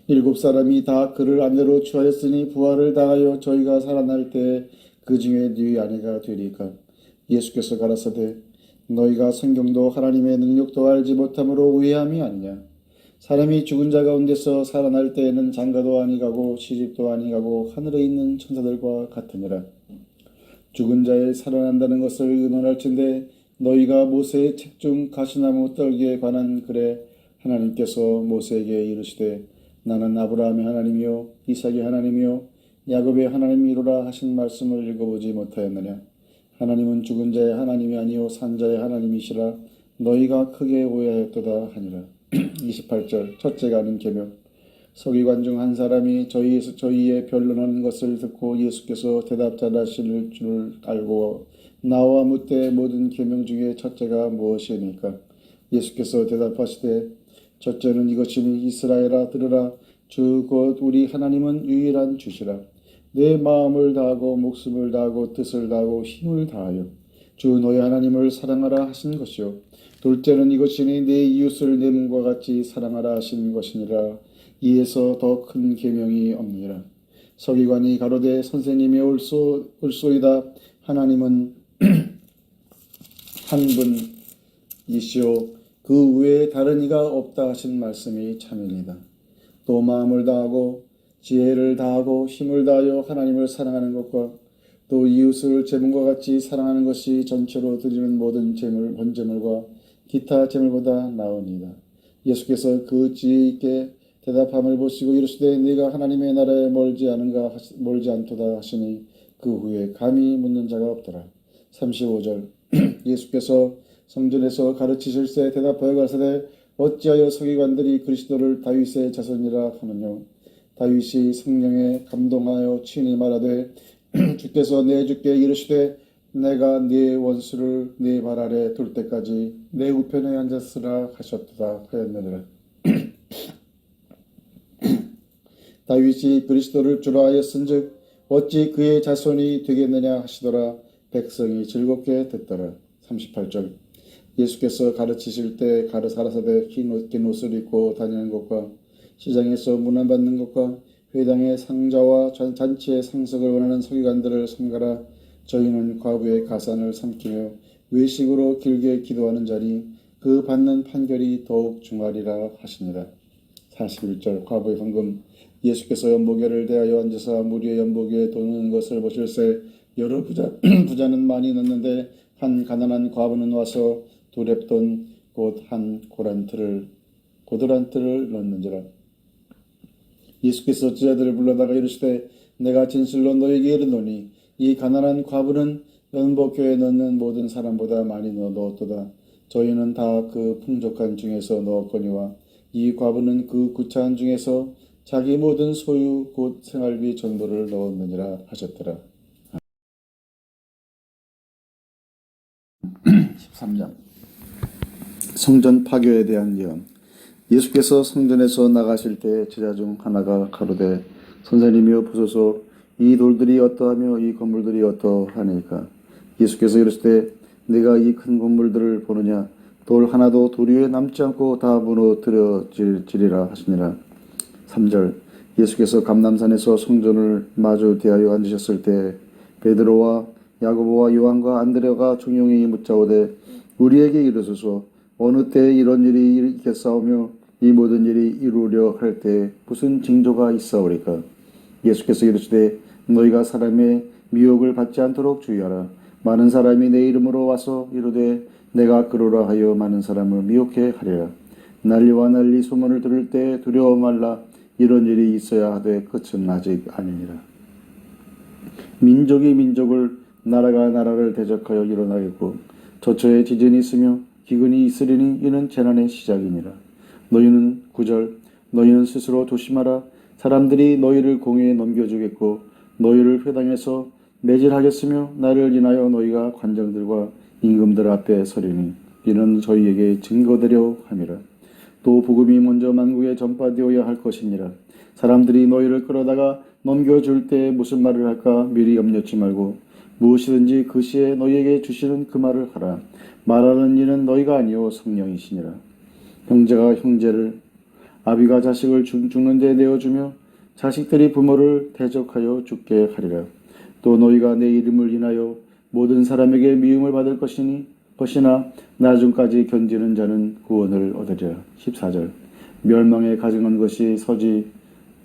A: 7사람이 다 그를 아내로 취하였으니 부활을 당하여 저희가 살아날 때 그 중에 네 아내가 되리까. 예수께서 가라사대 너희가 성경도 하나님의 능력도 알지 못함으로 오해함이 아니냐. 사람이 죽은 자 가운데서 살아날 때에는 장가도 아니가고 시집도 아니가고 하늘에 있는 천사들과 같으니라. 죽은 자의 살아난다는 것을 의논할진대 너희가 모세의 책 중 가시나무 떨기에 관한 글에 하나님께서 모세에게 이르시되 나는 아브라함의 하나님이요 이삭의 하나님이요 야곱의 하나님이로라 하신 말씀을 읽어보지 못하였느냐. 하나님은 죽은 자의 하나님이 아니요 산 자의 하나님이시라. 너희가 크게 오해하였도다 하니라. 28절 첫째가 하는 계명. 서기관 중 한 사람이 저희의 변론하는 것을 듣고 예수께서 대답잘하실 줄 알고 나와 묻되 모든 계명 중에 첫째가 무엇이니까. 예수께서 대답하시되 첫째는 이것이니 이스라엘아 들으라. 주 곧 우리 하나님은 유일한 주시라. 내 마음을 다하고 목숨을 다하고 뜻을 다하고 힘을 다하여 주 너희 하나님을 사랑하라 하신 것이요. 둘째는 이것이니 내 이웃을 내 몸과 같이 사랑하라 하신 것이니라. 이에서 더 큰 계명이 없느니라. 서기관이 가로되 선생님이 옳소이다. 하나님은 한 분이시오 그 외에 다른 이가 없다 하신 말씀이 참이니이다. 또 마음을 다하고 지혜를 다하고 힘을 다하여 하나님을 사랑하는 것과 또 이웃을 제 몸과 같이 사랑하는 것이 전체로 드리는 모든 번제물과 기타 제물보다 나으니이다. 예수께서 그 지혜 있게 대답함을 보시고 이르시되 네가 하나님의 나라에 멀지 않도다 하시니 그 후에 감히 묻는 자가 없더라. 35절 예수께서 성전에서 가르치실새 대답하여 가라사대 어찌하여 서기관들이 그리스도를 다윗의 자손이라 하느뇨. 다윗이 성령에 감동하여 친히 말하되 주께서 내 주께 이르시되 내가 네 원수를 네 발 아래 둘 때까지 내 우편에 앉았으라 하셨도다 하였느니라. 다윗이 그리스도를 주라 하였은즉 어찌 그의 자손이 되겠느냐 하시더라. 백성이 즐겁게 듣더라. 38절 예수께서 가르치실 때 가라사대 긴 옷을 입고 다니는 것과 시장에서 문안받는 것과 회당의 상자와 잔치의 상석을 원하는 서기관들을 삼가라. 저희는 과부의 가산을 삼키며 외식으로 길게 기도하는 자니 그 받는 판결이 더욱 중하리라 하시니라. 41절 과부의 헌금. 예수께서 연보계를 대하여 앉으사 무리의 연보계에 도는 것을 보실새 여러 부자는 많이 넣는데 한 가난한 과부는 와서 두 렙돈 곧 한 고드란트를 넣는지라. 예수께서 제자들을 불러다가 이르시되 내가 진실로 너에게 이르노니 이 가난한 과부는 연보교에 넣는 모든 사람보다 많이 넣었도다. 저희는 다 그 풍족한 중에서 넣었거니와 이 과부는 그 구차한 중에서 자기 모든 소유 곧 생활비 전부를 넣었느니라 하셨더라. 13장 성전 파교에 대한 예언. 예수께서 성전에서 나가실 때 제자 중 하나가 가로되 선생님이여 보소서 이 돌들이 어떠하며 이 건물들이 어떠하니까. 예수께서 이르시되 네가 이 큰 건물들을 보느냐. 돌 하나도 돌 위에 남지 않고 다 무너뜨려지리라 하시니라. 3절 예수께서 감람산에서 성전을 마주 대하여 앉으셨을 때 베드로와 야고보와 요한과 안드레가 종용이 묻자오되 우리에게 이르소서 어느 때에 이런 일이 일겠사오며 이 모든 일이 이루려 할 때 무슨 징조가 있사오리까. 예수께서 이르시되 너희가 사람의 미혹을 받지 않도록 주의하라. 많은 사람이 내 이름으로 와서 이르되 내가 그러라 하여 많은 사람을 미혹해 하리라. 난리와 난리 소문을 들을 때 두려워 말라. 이런 일이 있어야 하되 끝은 아직 아니니라. 민족이 민족을 나라가 나라를 대적하여 일어나겠고 저처에 지진이 있으며 기근이 있으리니 이는 재난의 시작이니라. 너희는 9절 너희는 스스로 조심하라. 사람들이 너희를 공회에 넘겨주겠고 너희를 회당에서 매질하겠으며 나를 인하여 너희가 관장들과 임금들 앞에 서리니 이는 저희에게 증거되려 함이라. 또 복음이 먼저 만국에 전파되어야 할 것이니라. 사람들이 너희를 끌어다가 넘겨줄 때 무슨 말을 할까 미리 염려치 말고 무엇이든지 그 시에 너희에게 주시는 그 말을 하라. 말하는 이는 너희가 아니요 성령이시니라. 형제가 형제를 아비가 자식을 죽는 데 내어주며 자식들이 부모를 대적하여 죽게 하리라. 또 너희가 내 이름을 인하여 모든 사람에게 미움을 받을 것이나 나중까지 견디는 자는 구원을 얻으리라. 14절 멸망에 가증한 것이 서지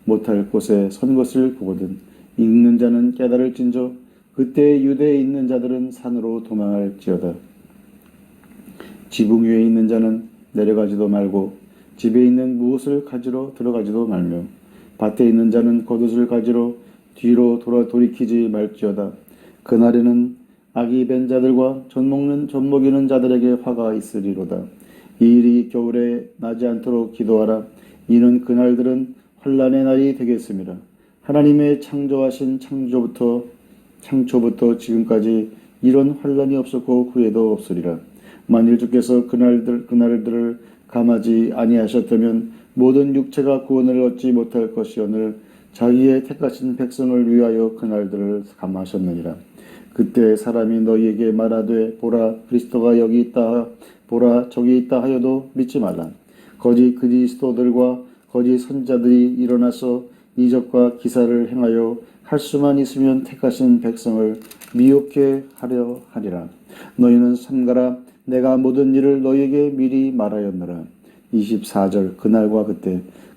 A: 못할 곳에 선 것을 보거든 읽는 자는 깨달을진저 그때 유대에 있는 자들은 산으로 도망할지어다. 지붕 위에 있는 자는 내려가지도 말고 집에 있는 무엇을 가지러 들어가지도 말며 밭에 있는 자는 겉옷을 가지러 뒤로 돌이키지 말지어다. 그날에는 악이 벤 자들과 젖 먹이는 자들에게 화가 있으리로다. 이 일이 겨울에 나지 않도록 기도하라. 이는 그날들은 환난의 날이 되겠습니다. 하나님의 창조하신 창초부터 지금까지 이런 환난이 없었고 후에도 없으리라. 만일 주께서 그날들을 감하지 아니하셨다면 모든 육체가 구원을 얻지 못할 것이오늘 자기의 택하신 백성을 위하여 그날들을 감하셨느니라. 그때 사람이 너희에게 말하되 보라 그리스도가 여기 있다 보라 저기 있다 하여도 믿지 말라. 거짓 그리스도들과 거짓 선자들이 일어나서 이적과 기사를 행하여 할 수만 있으면 택하신 백성을 미혹해 하려 하리라. 너희는 삼가라. 내가 모든 일을 너희에게 미리 말하였노라. 24절 그날과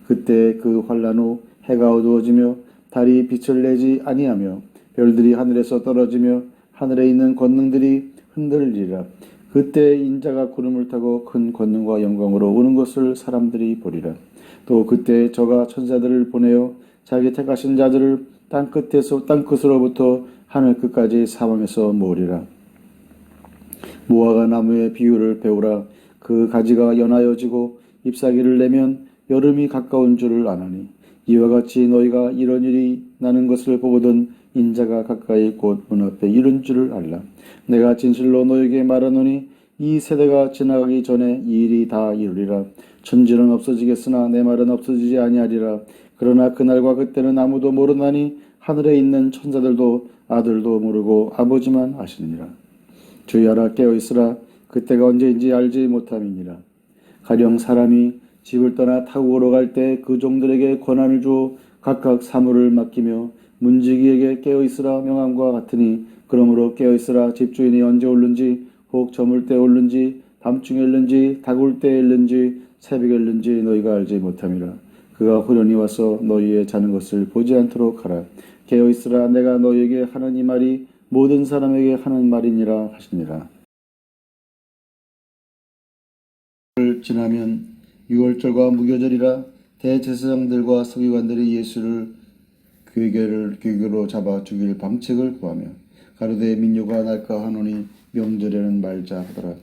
A: 그때 그 환난 후 해가 어두워지며 달이 빛을 내지 아니하며 별들이 하늘에서 떨어지며 하늘에 있는 권능들이 흔들리리라. 그때 인자가 구름을 타고 큰 권능과 영광으로 오는 것을 사람들이 보리라. 또 그때 저가 천사들을 보내어 자기 택하신 자들을 땅 끝으로부터 하늘 끝까지 사방에서 모으리라. 무화과 나무의 비유를 배우라. 그 가지가 연하여지고 잎사귀를 내면 여름이 가까운 줄을 아나니 이와 같이 너희가 이런 일이 나는 것을 보거든 인자가 가까이 곧 문 앞에 이른 줄을 알라. 내가 진실로 너희에게 말하노니 이 세대가 지나가기 전에 이 일이 다 이루리라. 천지는 없어지겠으나 내 말은 없어지지 아니하리라. 그러나 그날과 그때는 아무도 모르나니 하늘에 있는 천사들도 아들도 모르고 아버지만 아시느니라. 주의하라. 깨어있으라. 그때가 언제인지 알지 못함이니라. 가령 사람이 집을 떠나 타국으로 갈 때 그 종들에게 권한을 주어 각각 사물을 맡기며 문지기에게 깨어있으라 명함과 같으니 그러므로 깨어있으라. 집주인이 언제 올는지 혹 저물 때 올는지 밤중에 올는지 닭울 때 올는지 새벽에 올는지 너희가 알지 못함이라. 그가 후련히 와서 너희의 자는 것을 보지 않도록 하라. 깨어있으라. 내가 너희에게 하는 이 말이 모든 사람에게 하는 말이니라 하시니라. 지나면 유월절과 무교절이라 대제사장들과 서기관들이 예수를 괴교로 잡아 죽일 방책을 구하며 가로되 민요가 날까 하노니 명절에는 말자 하더라.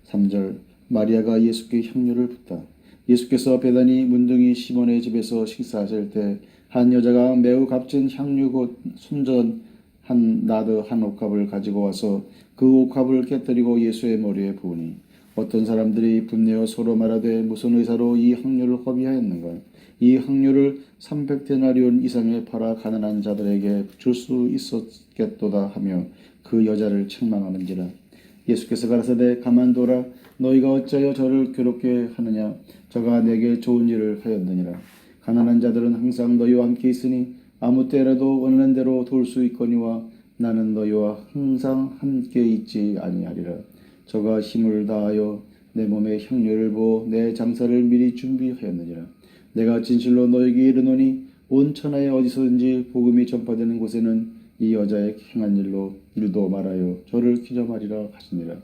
A: 3절 마리아가 예수께 향유를 붓다. 예수께서 베다니 문둥이 시몬의 집에서 식사하실 때 한 여자가 매우 값진 향유 곧 순전 한 나드 한 옥합을 가지고 와서 그 옥합을 깨뜨리고 예수의 머리에 부으니 어떤 사람들이 분내어 서로 말하되 무슨 의사로 이 향유를 허비하였는가. 이 향유를 300데나리온 이상에 팔아 가난한 자들에게 줄 수 있었겠도다 하며 그 여자를 책망하는지라. 예수께서 가라사대 가만둬라. 너희가 어찌하여 저를 괴롭게 하느냐. 저가 내게 좋은 일을 하였느니라. 가난한 자들은 항상 너희와 함께 있으니 아무 때라도 원하는 대로 도울 수 있거니와 나는 너희와 항상 함께 있지 아니하리라. 저가 힘을 다하여 내 몸에 향료를 부어 내 장사를 미리 준비하였느니라. 내가 진실로 너희에게 이르노니 온 천하에 어디서든지 복음이 전파되는 곳에는 이 여자의 행한 일도 말하여 저를 기점하리라 하시니라.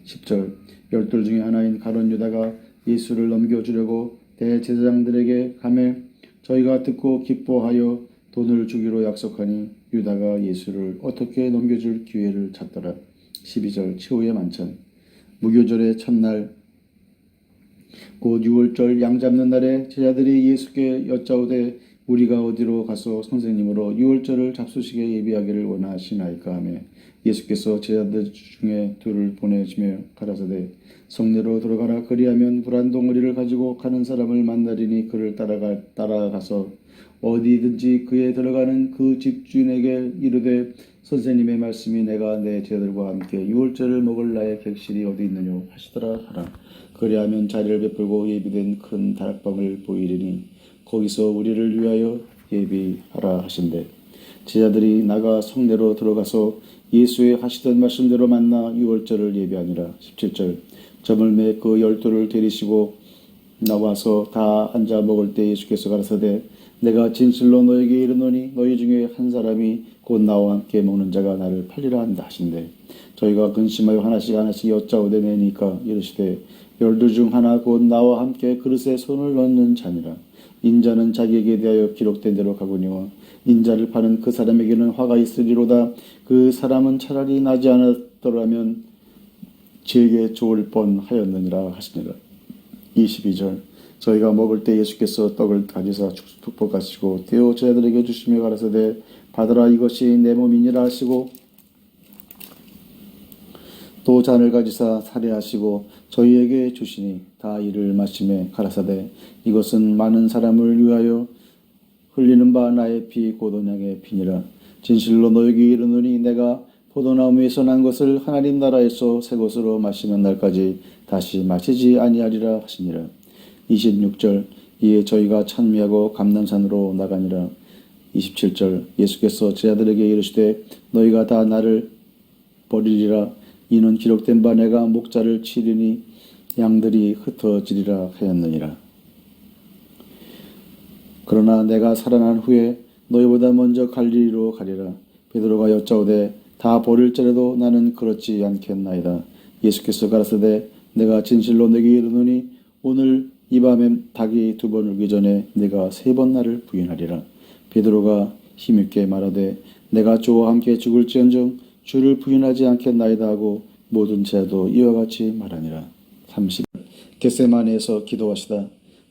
A: 10절 열둘 중에 하나인 가룟 유다가 예수를 넘겨주려고 대제사장들에게 가매 저희가 듣고 기뻐하여 돈을 주기로 약속하니 유다가 예수를 어떻게 넘겨줄 기회를 찾더라. 12절 최후의 만찬 무교절의 첫날 곧 유월절 양 잡는 날에 제자들이 예수께 여짜오되 우리가 어디로 가서 선생님으로 유월절을 잡수시게 예비하기를 원하시나이까 하며 예수께서 제자들 중에 둘을 보내시며 가라사대 성내로 들어가라. 그리하면 물 한 덩어리를 가지고 가는 사람을 만나리니 그를 따라가서 어디든지 그에 들어가는 그 집주인에게 이르되 선생님의 말씀이 내가 내 제자들과 함께 유월절을 먹을 나의 객실이 어디 있느냐 하시더라 하라. 그리하면 자리를 베풀고 예비된 큰 다락방을 보이리니 거기서 우리를 위하여 예비하라 하신대. 제자들이 나가 성내로 들어가서 예수의 하시던 말씀대로 만나 유월절을 예비하니라. 17절 저물매 그 12를 데리시고 나와서 다 앉아 먹을 때 예수께서 가라사대 내가 진실로 너에게 이르노니 너희 중에 한 사람이 곧 나와 함께 먹는 자가 나를 팔리라 한다 하신대. 저희가 근심하여 하나씩 여짜오되 내니까 이르시되 12 중 하나 곧 나와 함께 그릇에 손을 넣는 자니라. 인자는 자기에게 대하여 기록된 대로 가거니와 인자를 파는 그 사람에게는 화가 있으리로다. 그 사람은 차라리 나지 않았더라면 지에게 좋을 뻔하였느니라 하시니라. 22절 저희가 먹을 때 예수께서 떡을 가지사 축복하시고 떼어 제자들에게 주시며 가라사대 받으라 이것이 내 몸이니라 하시고 또 잔을 가지사 살해하시고 저희에게 주시니 다 이를 마시매 가라사대 이것은 많은 사람을 위하여 흘리는 바 나의 피 곧 언약의 피니라. 진실로 너에게 이르노니 내가 포도나무에서 난 것을 하나님 나라에서 새 것으로 마시는 날까지 다시 마시지 아니하리라 하시니라. 26절 이에 저희가 찬미하고 감람산으로 나가니라. 27절 예수께서 제자들에게 이르시되 너희가 다 나를 버리리라. 이는 기록된 바 내가 목자를 치리니 양들이 흩어지리라 하였느니라. 그러나 내가 살아난 후에 너희보다 먼저 갈릴리로 가리라. 베드로가 여짜오되 다 버릴지라도 나는 그렇지 않겠나이다. 예수께서 가라사대 내가 진실로 너에게 이르노니 오늘 이 밤에 닭이 2번 울기 전에 내가 3번 나를 부인하리라. 베드로가 힘있게 말하되 내가 주와 함께 죽을지언정 주를 부인하지 않겠나이다 하고 모든 제자도 이와 같이 말하니라. 30. 겟세마네에서 기도하시다.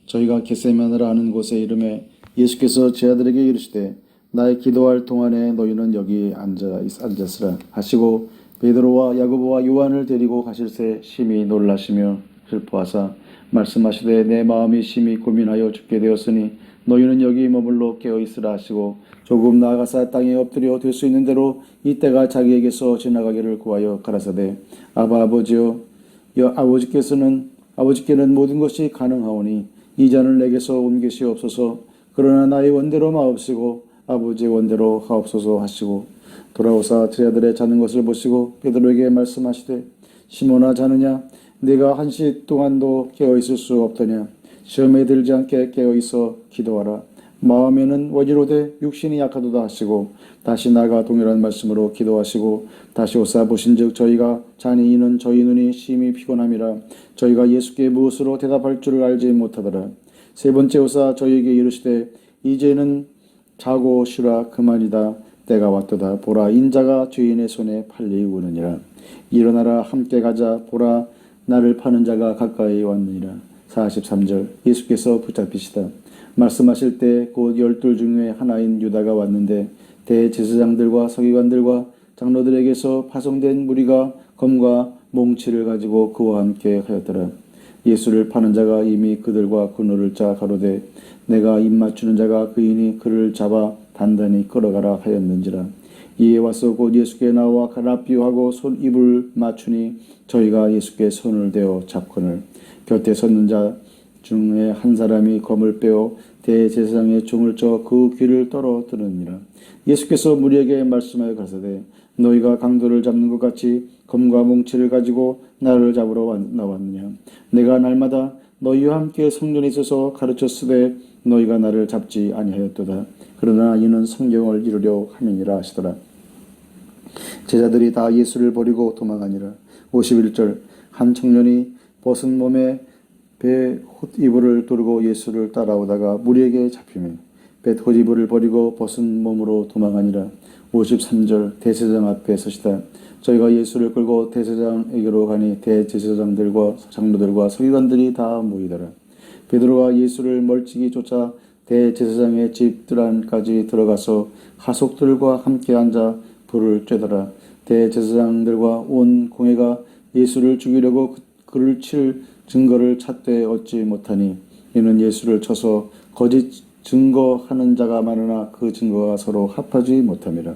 A: 저희가 겟세마네라 하는 곳에 이름에 예수께서 제자들에게 이르시되 나의 기도할 동안에 너희는 여기 앉았으라 하시고 베드로와 야고보와 요한을 데리고 가실새 심히 놀라시며 슬퍼하사 말씀하시되 내 마음이 심히 고민하여 죽게 되었으니 너희는 여기 머물러 깨어있으라 하시고 조금 나아가사 땅에 엎드려 될 수 있는 대로 이때가 자기에게서 지나가기를 구하여 가라사대 아버지여 아버지께는 모든 것이 가능하오니 이 잔을 내게서 옮기시옵소서. 그러나 나의 원대로 마옵시고 아버지의 원대로 하옵소서 하시고 돌아오사 제자들의 자는 것을 보시고 베드로에게 말씀하시되 시몬아 자느냐 네가 1시 동안도 깨어있을 수 없더냐. 시험에 들지 않게 깨어있어 기도하라. 마음에는 원이로되 육신이 약하도다 하시고 다시 나가 동일한 말씀으로 기도하시고 다시 오사 보신즉 저희가 자니 이는 저희 눈이 심히 피곤함이라 저희가 예수께 무엇으로 대답할 줄을 알지 못하더라. 3번째 오사 저희에게 이르시되 이제는 자고 쉬라 그만이다. 때가 왔도다. 보라 인자가 죄인의 손에 팔리우느니라. 일어나라 함께 가자. 보라 나를 파는 자가 가까이 왔느니라. 43절 예수께서 붙잡히시다. 말씀하실 때 곧 12 중에 하나인 유다가 왔는데 대제사장들과 서기관들과 장로들에게서 파송된 무리가 검과 몽치를 가지고 그와 함께 하였더라. 예수를 파는 자가 이미 그들과 그노를 짜 가로되 내가 입 맞추는 자가 그이니 그를 잡아 단단히 끌어가라 하였는지라. 이에 와서 곧 예수께 나와 가라비유하고 입을 맞추니 저희가 예수께 손을 대어 잡거늘 곁에 섰는 자 중에 한 사람이 검을 빼어 대제사장의 종을 쳐 그 귀를 떨어뜨리니라. 예수께서 무리에게 말씀하여 가라사대 너희가 강도를 잡는 것 같이 검과 몽치를 가지고 나를 잡으러 나왔느냐. 내가 날마다 너희와 함께 성전에 있어서 가르쳤으되 너희가 나를 잡지 아니하였도다. 그러나 이는 성경을 이루려 함이니라 하시더라. 제자들이 다 예수를 버리고 도망하니라. 51절 한 청년이 벗은 몸에 배 헛이불을 두르고 예수를 따라오다가 무리에게 잡히며 배 헛이불을 버리고 벗은 몸으로 도망하니라. 53절 대제사장 앞에 서시다. 저희가 예수를 끌고 대제사장에게로 가니 대제사장들과 장로들과 서기관들이 다 모이더라. 베드로가 예수를 멀찍이 쫓아 대제사장의 집들 안까지 들어가서 하속들과 함께 앉아 불을 쬐더라. 대제사장들과 온 공회가 예수를 죽이려고 그를 칠 증거를 찾되 얻지 못하니 이는 예수를 쳐서 거짓 증거하는 자가 많으나 그 증거가 서로 합하지 못함이라.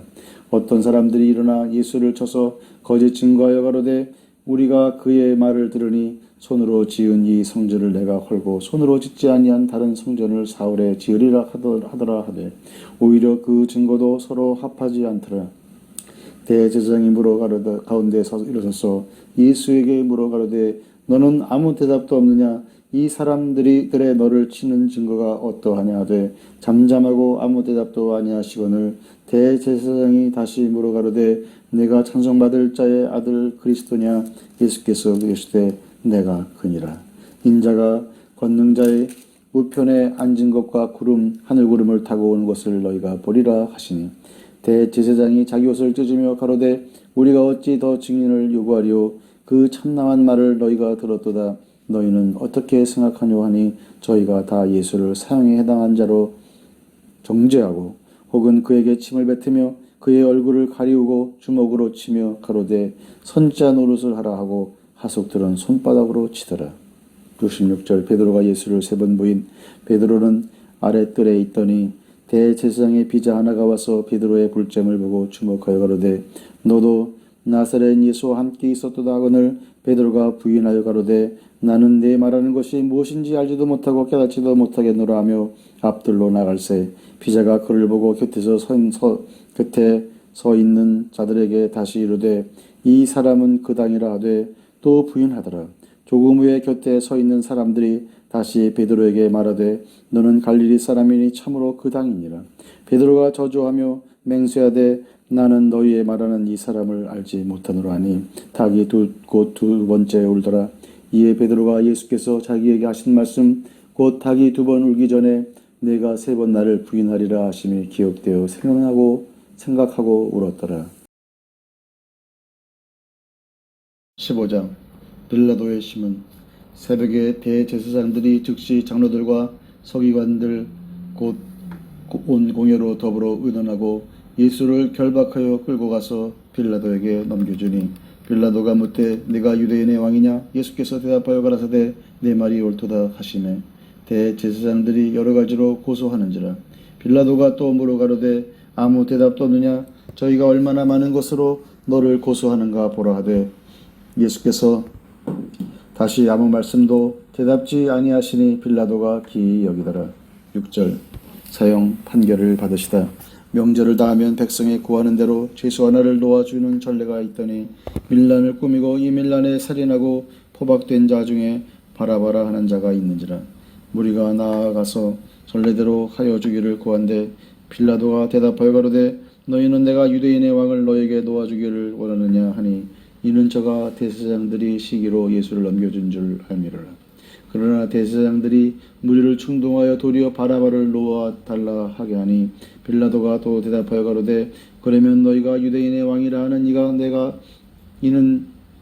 A: 어떤 사람들이 일어나 예수를 쳐서 거짓 증거하여 가로되 우리가 그의 말을 들으니 손으로 지은 이 성전을 내가 헐고 손으로 짓지 아니한 다른 성전을 사흘에 지으리라 하더라 하되 오히려 그 증거도 서로 합하지 않더라. 대제사장이 물어 가로되 가운데 일어서서 예수에게 물어 가로되 너는 아무 대답도 없느냐? 이 사람들의 너를 치는 증거가 어떠하냐 하되 잠잠하고 아무 대답도 아니하시거늘 대제사장이 다시 물어 가로되 내가 찬송받을 자의 아들 그리스도냐? 예수께서 이르시되 내가 그니라. 인자가 권능자의 우편에 앉은 것과 하늘 구름을 타고 오는 것을 너희가 보리라 하시니 대제사장이 자기 옷을 찢으며 가로되 우리가 어찌 더 증인을 요구하리요? 그 참남한 말을 너희가 들었도다. 너희는 어떻게 생각하뇨 하니 저희가 다 예수를 사형에 해당한 자로 정죄하고 혹은 그에게 침을 뱉으며 그의 얼굴을 가리우고 주먹으로 치며 가로되 선지자 노릇을 하라 하고 하속들은 손바닥으로 치더라. 66절 베드로가 예수를 3번 부인 베드로는 아랫뜰에 있더니 대제사장의 비자 하나가 와서 베드로의 불잼을 보고 주목하여 가로되 너도 나사렛 예수와 함께 있었도다 하거늘 베드로가 부인하여 가로되 나는 네 말하는 것이 무엇인지 알지도 못하고 깨닫지도 못하겠노라 하며 앞들로 나갈새 비자가 그를 보고 곁에 서 있는 자들에게 다시 이르되 이 사람은 그 당이라 하되 또 부인하더라. 조금 후에 곁에 서 있는 사람들이 다시 베드로에게 말하되 너는 갈릴리 사람이니 참으로 그 당이니라. 베드로가 저주하며 맹세하되 나는 너희의 말하는 이 사람을 알지 못하노라 하니 닭이 곧 두 번째 울더라. 이에 베드로가 예수께서 자기에게 하신 말씀 곧 닭이 2번 울기 전에 내가 3번 나를 부인하리라 하심이 기억되어 생각하고 울었더라. 15장 빌라도의 심은 새벽에 대제사장들이 즉시 장로들과 서기관들 곧 온 공회로 더불어 의논하고 예수를 결박하여 끌고 가서 빌라도에게 넘겨주니 빌라도가 묻되 네가 유대인의 왕이냐? 예수께서 대답하여 가라사대 내 말이 옳도다 하시매 대제사장들이 여러 가지로 고소하는지라. 빌라도가 또 물어 가로되 아무 대답도 없느냐? 저희가 얼마나 많은 것으로 너를 고소하는가 보라 하되 예수께서 다시 아무 말씀도 대답지 아니하시니 빌라도가 기이 여기더라. 6절 사형 판결을 받으시다. 명절을 다하면 백성이 구하는 대로 죄수 하나를 놓아주는 전례가 있더니 밀란을 꾸미고 이 밀란에 살인하고 포박된 자 중에 바라바라 하는 자가 있는지라. 무리가 나아가서 전례대로 하여 주기를 구한데 빌라도가 대답하여 가로되 너희는 내가 유대인의 왕을 너에게 놓아주기를 원하느냐 하니 이는 저가 대제사장들이 시기로 예수를 넘겨준 줄 알미르라. 그러나 대제사장들이 무리를 충동하여 도리어 바라바를 놓아달라 하게 하니 빌라도가 또 대답하여 가로되 그러면 너희가 유대인의 왕이라 하는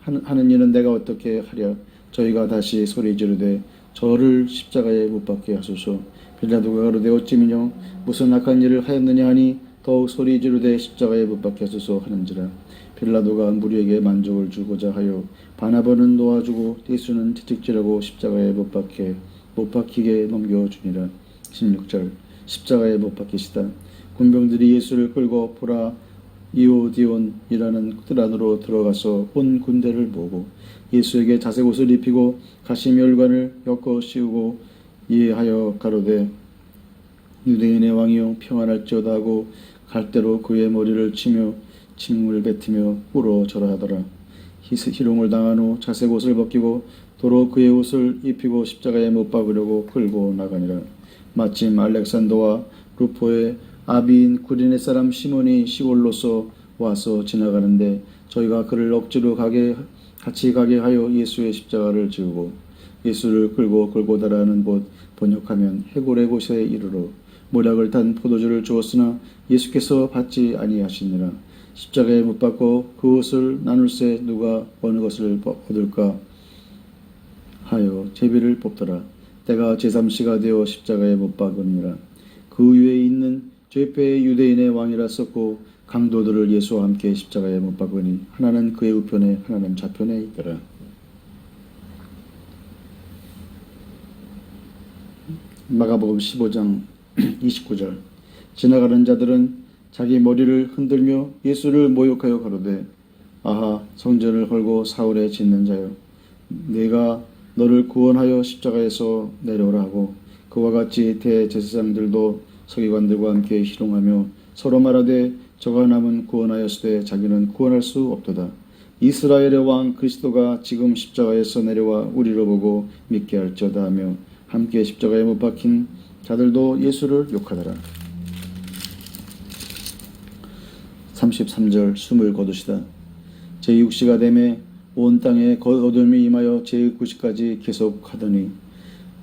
A: 하는 이는 내가 어떻게 하랴. 저희가 다시 소리 지르되 저를 십자가에 못 박게 하소서. 빌라도가 가로되 어찌미뇨 무슨 악한 일을 하였느냐 하니 더욱 소리 지르되 십자가에 못 박게 하소서 하는지라. 빌라도가 무리에게 만족을 주고자 하여 바나바는 놓아주고 예수는 채찍질하고 십자가에 못 박히게 넘겨주니라. 16절 십자가에 못 박히시다. 군병들이 예수를 끌고 보라 이오디온이라는 뜰 안으로 들어가서 온 군대를 모으고 예수에게 자색 옷을 입히고 가시멸관을 엮어 씌우고 이해하여 가로되 유대인의 왕이여 평안할지어다 하고 갈대로 그의 머리를 치며 침을 뱉으며 꿇어 절하더라. 희롱을 당한 후 자색 옷을 벗기고 도로 그의 옷을 입히고 십자가에 못 박으려고 끌고 나가니라. 마침 알렉산더와 루포의 아비인 구레네 사람 시몬이 시골로서 와서 지나가는데 저희가 그를 억지로 같이 가게 하여 예수의 십자가를 지우고 예수를 끌고 골고다라 하는 곳 번역하면 해골의 곳에 이르러 모략을 탄 포도주를 주었으나 예수께서 받지 아니하시니라. 십자가에 못 박고 그 옷을 나눌새 누가 어느 것을 얻을까 하여 제비를 뽑더라. 때가 제3시가 되어 십자가에 못 박으니라. 그 위에 있는 죄패의 유대인의 왕이라 썼고 강도들을 예수와 함께 십자가에 못 박으니 하나는 그의 우편에 하나는 좌편에 있더라. 마가복음 15장 29절. 지나가는 자들은 자기 머리를 흔들며 예수를 모욕하여 가로되 아하 성전을 헐고 사울에 짓는 자여 내가 너를 구원하여 십자가에서 내려오라 하고 그와 같이 대제사장들도 서기관들과 함께 희롱하며 서로 말하되 저가 남은 구원하였으되 자기는 구원할 수 없도다. 이스라엘의 왕 그리스도가 지금 십자가에서 내려와 우리를 보고 믿게 할지어다 하며 함께 십자가에 못 박힌 자들도 예수를 욕하더라. 33절 숨을 거두시다. 제6시가 되매 온 땅에 어둠이 임하여 제9시까지 계속하더니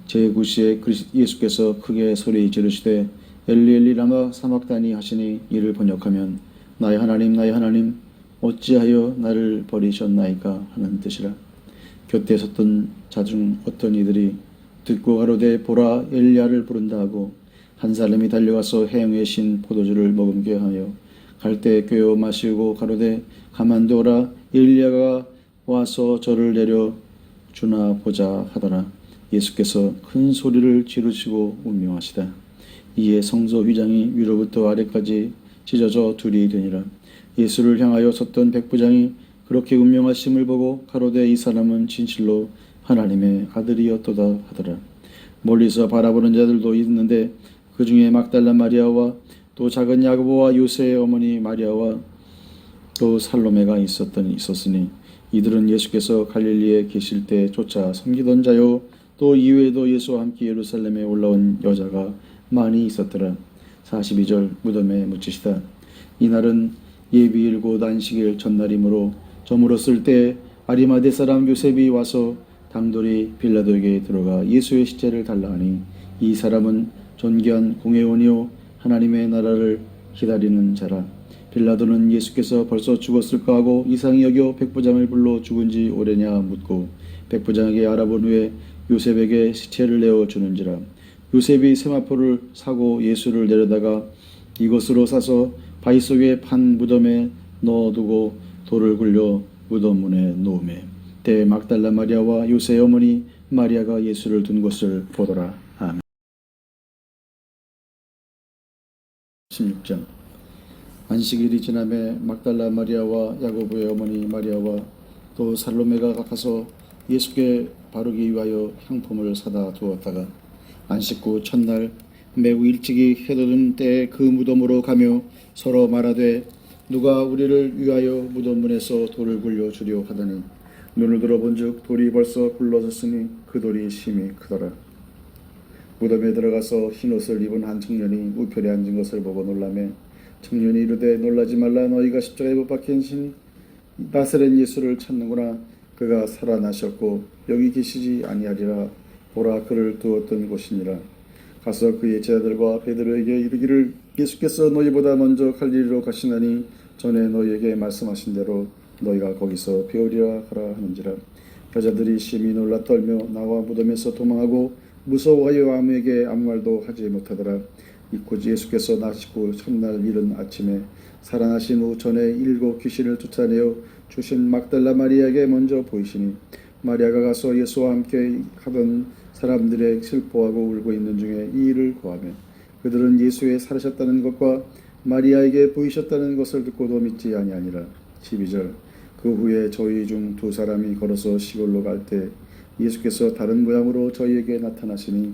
A: 제9시에 예수께서 크게 소리 지르시되 엘리 엘리 라마 사막다니 하시니 이를 번역하면 나의 하나님 어찌하여 나를 버리셨나이까 하는 뜻이라. 곁에 섰던 자 중 어떤 이들이 듣고 가로되 보라 엘리야를 부른다 하고 한 사람이 달려와서 해영의 신 포도주를 머금게 하여 갈대 꿰어 마시고 가로되 가만두어라 엘리야가 와서 저를 내려 주나 보자 하더라. 예수께서 큰 소리를 지르시고 운명하시다. 이에 성소 휘장이 위로부터 아래까지 찢어져 둘이 되니라. 예수를 향하여 섰던 백부장이 그렇게 운명하심을 보고 가로되 이 사람은 진실로 하나님의 아들이었도다 하더라. 멀리서 바라보는 자들도 있는데 그 중에 막달라 마리아와 또 작은 야고보와 요새의 어머니 마리아와 또 살로메가 있었으니 이들은 예수께서 갈릴리에 계실 때 쫓아 섬기던 자요 또 이외에도 예수와 함께 예루살렘에 올라온 여자가 많이 있었더라. 42절 무덤에 묻히시다. 이날은 예비일 곧 안식일 전날이므로 저물었을 때 아리마대 사람 요셉이 와서 당돌이 빌라도에게 들어가 예수의 시체를 달라 하니 이 사람은 존귀한 공회원이요 하나님의 나라를 기다리는 자라. 빌라도는 예수께서 벌써 죽었을까 하고 이상히 여겨 백부장을 불러 죽은 지 오래냐 묻고 백부장에게 알아본 후에 요셉에게 시체를 내어 주는지라. 요셉이 세마포를 사고 예수를 내려다가 이것으로 싸서 바위 속에 판 무덤에 넣어두고 돌을 굴려 무덤 문에 놓으매 때 막달라 마리아와 요새의 어머니 마리아가 예수를 둔 것을 보더라. 아멘. 16장. 안식일이 지나매 막달라 마리아와 야고보의 어머니 마리아와 또 살로메가 가서 예수께 바르기 위하여 향품을 사다 두었다가 안식 후 첫날 매우 일찍이 해돋은 때에 그 무덤으로 가며 서로 말하되 누가 우리를 위하여 무덤 문에서 돌을 굴려 주려 하더니 눈을 들어본즉 돌이 벌써 굴러졌으니 그 돌이 심히 크더라. 무덤에 들어가서 흰옷을 입은 한 청년이 우편에 앉은 것을 보고 놀라매 청년이 이르되 놀라지 말라 너희가 십자가에 못 박힌 신 나사렛 예수를 찾는구나. 그가 살아나셨고 여기 계시지 아니하리라. 보라 그를 두었던 곳이니라. 가서 그의 제자들과 베드로에게 이르기를 예수께서 너희보다 먼저 갈릴리로 가시나니 전에 너희에게 말씀하신 대로 너희가 거기서 배우리라 하라 하는지라. 여자들이 심히 놀라 떨며 나와 무덤에서 도망하고 무서워하여 아무에게 아무 말도 하지 못하더라. 이곧 예수께서 나시고 첫날 이른 아침에 살아나신 후 전에 7 귀신을 쫓아내어 주신 막달라 마리아에게 먼저 보이시니 마리아가 가서 예수와 함께 하던 사람들의 슬퍼하고 울고 있는 중에 이 일을 고하며 그들은 예수의 살으셨다는 것과 마리아에게 보이셨다는 것을 듣고도 믿지 아니하니라. 12절. 그 후에 저희 중 2 사람이 걸어서 시골로 갈 때 예수께서 다른 모양으로 저희에게 나타나시니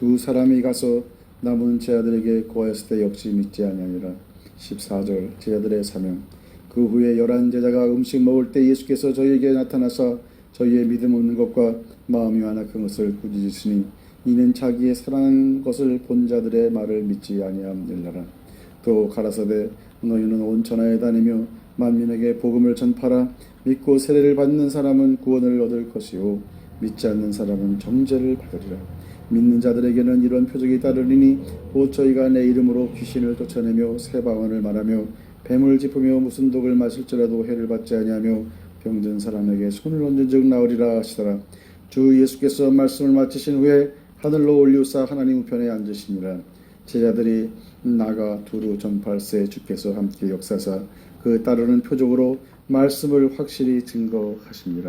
A: 2 사람이 가서 남은 제자들에게 고하였을 때 역시 믿지 아니하니라. 14절. 제자들의 사명. 그 후에 11 제자가 음식 먹을 때 예수께서 저희에게 나타나사 저희의 믿음 없는 것과 마음이 완악한 것을 꾸짖으시니 이는 자기의 사랑한 것을 본 자들의 말을 믿지 아니함일러라. 또 가라사대 너희는 온 천하에 다니며 만민에게 복음을 전파라. 믿고 세례를 받는 사람은 구원을 얻을 것이요 믿지 않는 사람은 정죄를 받으리라. 믿는 자들에게는 이런 표적이 따르리니 곧 저희가 내 이름으로 귀신을 쫓아내며 새 방언을 말하며 뱀을 짚으며 무슨 독을 마실지라도 해를 받지 아니하며 병든 사람에게 손을 얹은즉 나으리라 하시더라. 주 예수께서 말씀을 마치신 후에 하늘로 올리우사 하나님 우편에 앉으시니라. 제자들이 나가 두루 전파할세 주께서 함께 역사사 그 따르는 표적으로 말씀을 확실히 증거하십니다.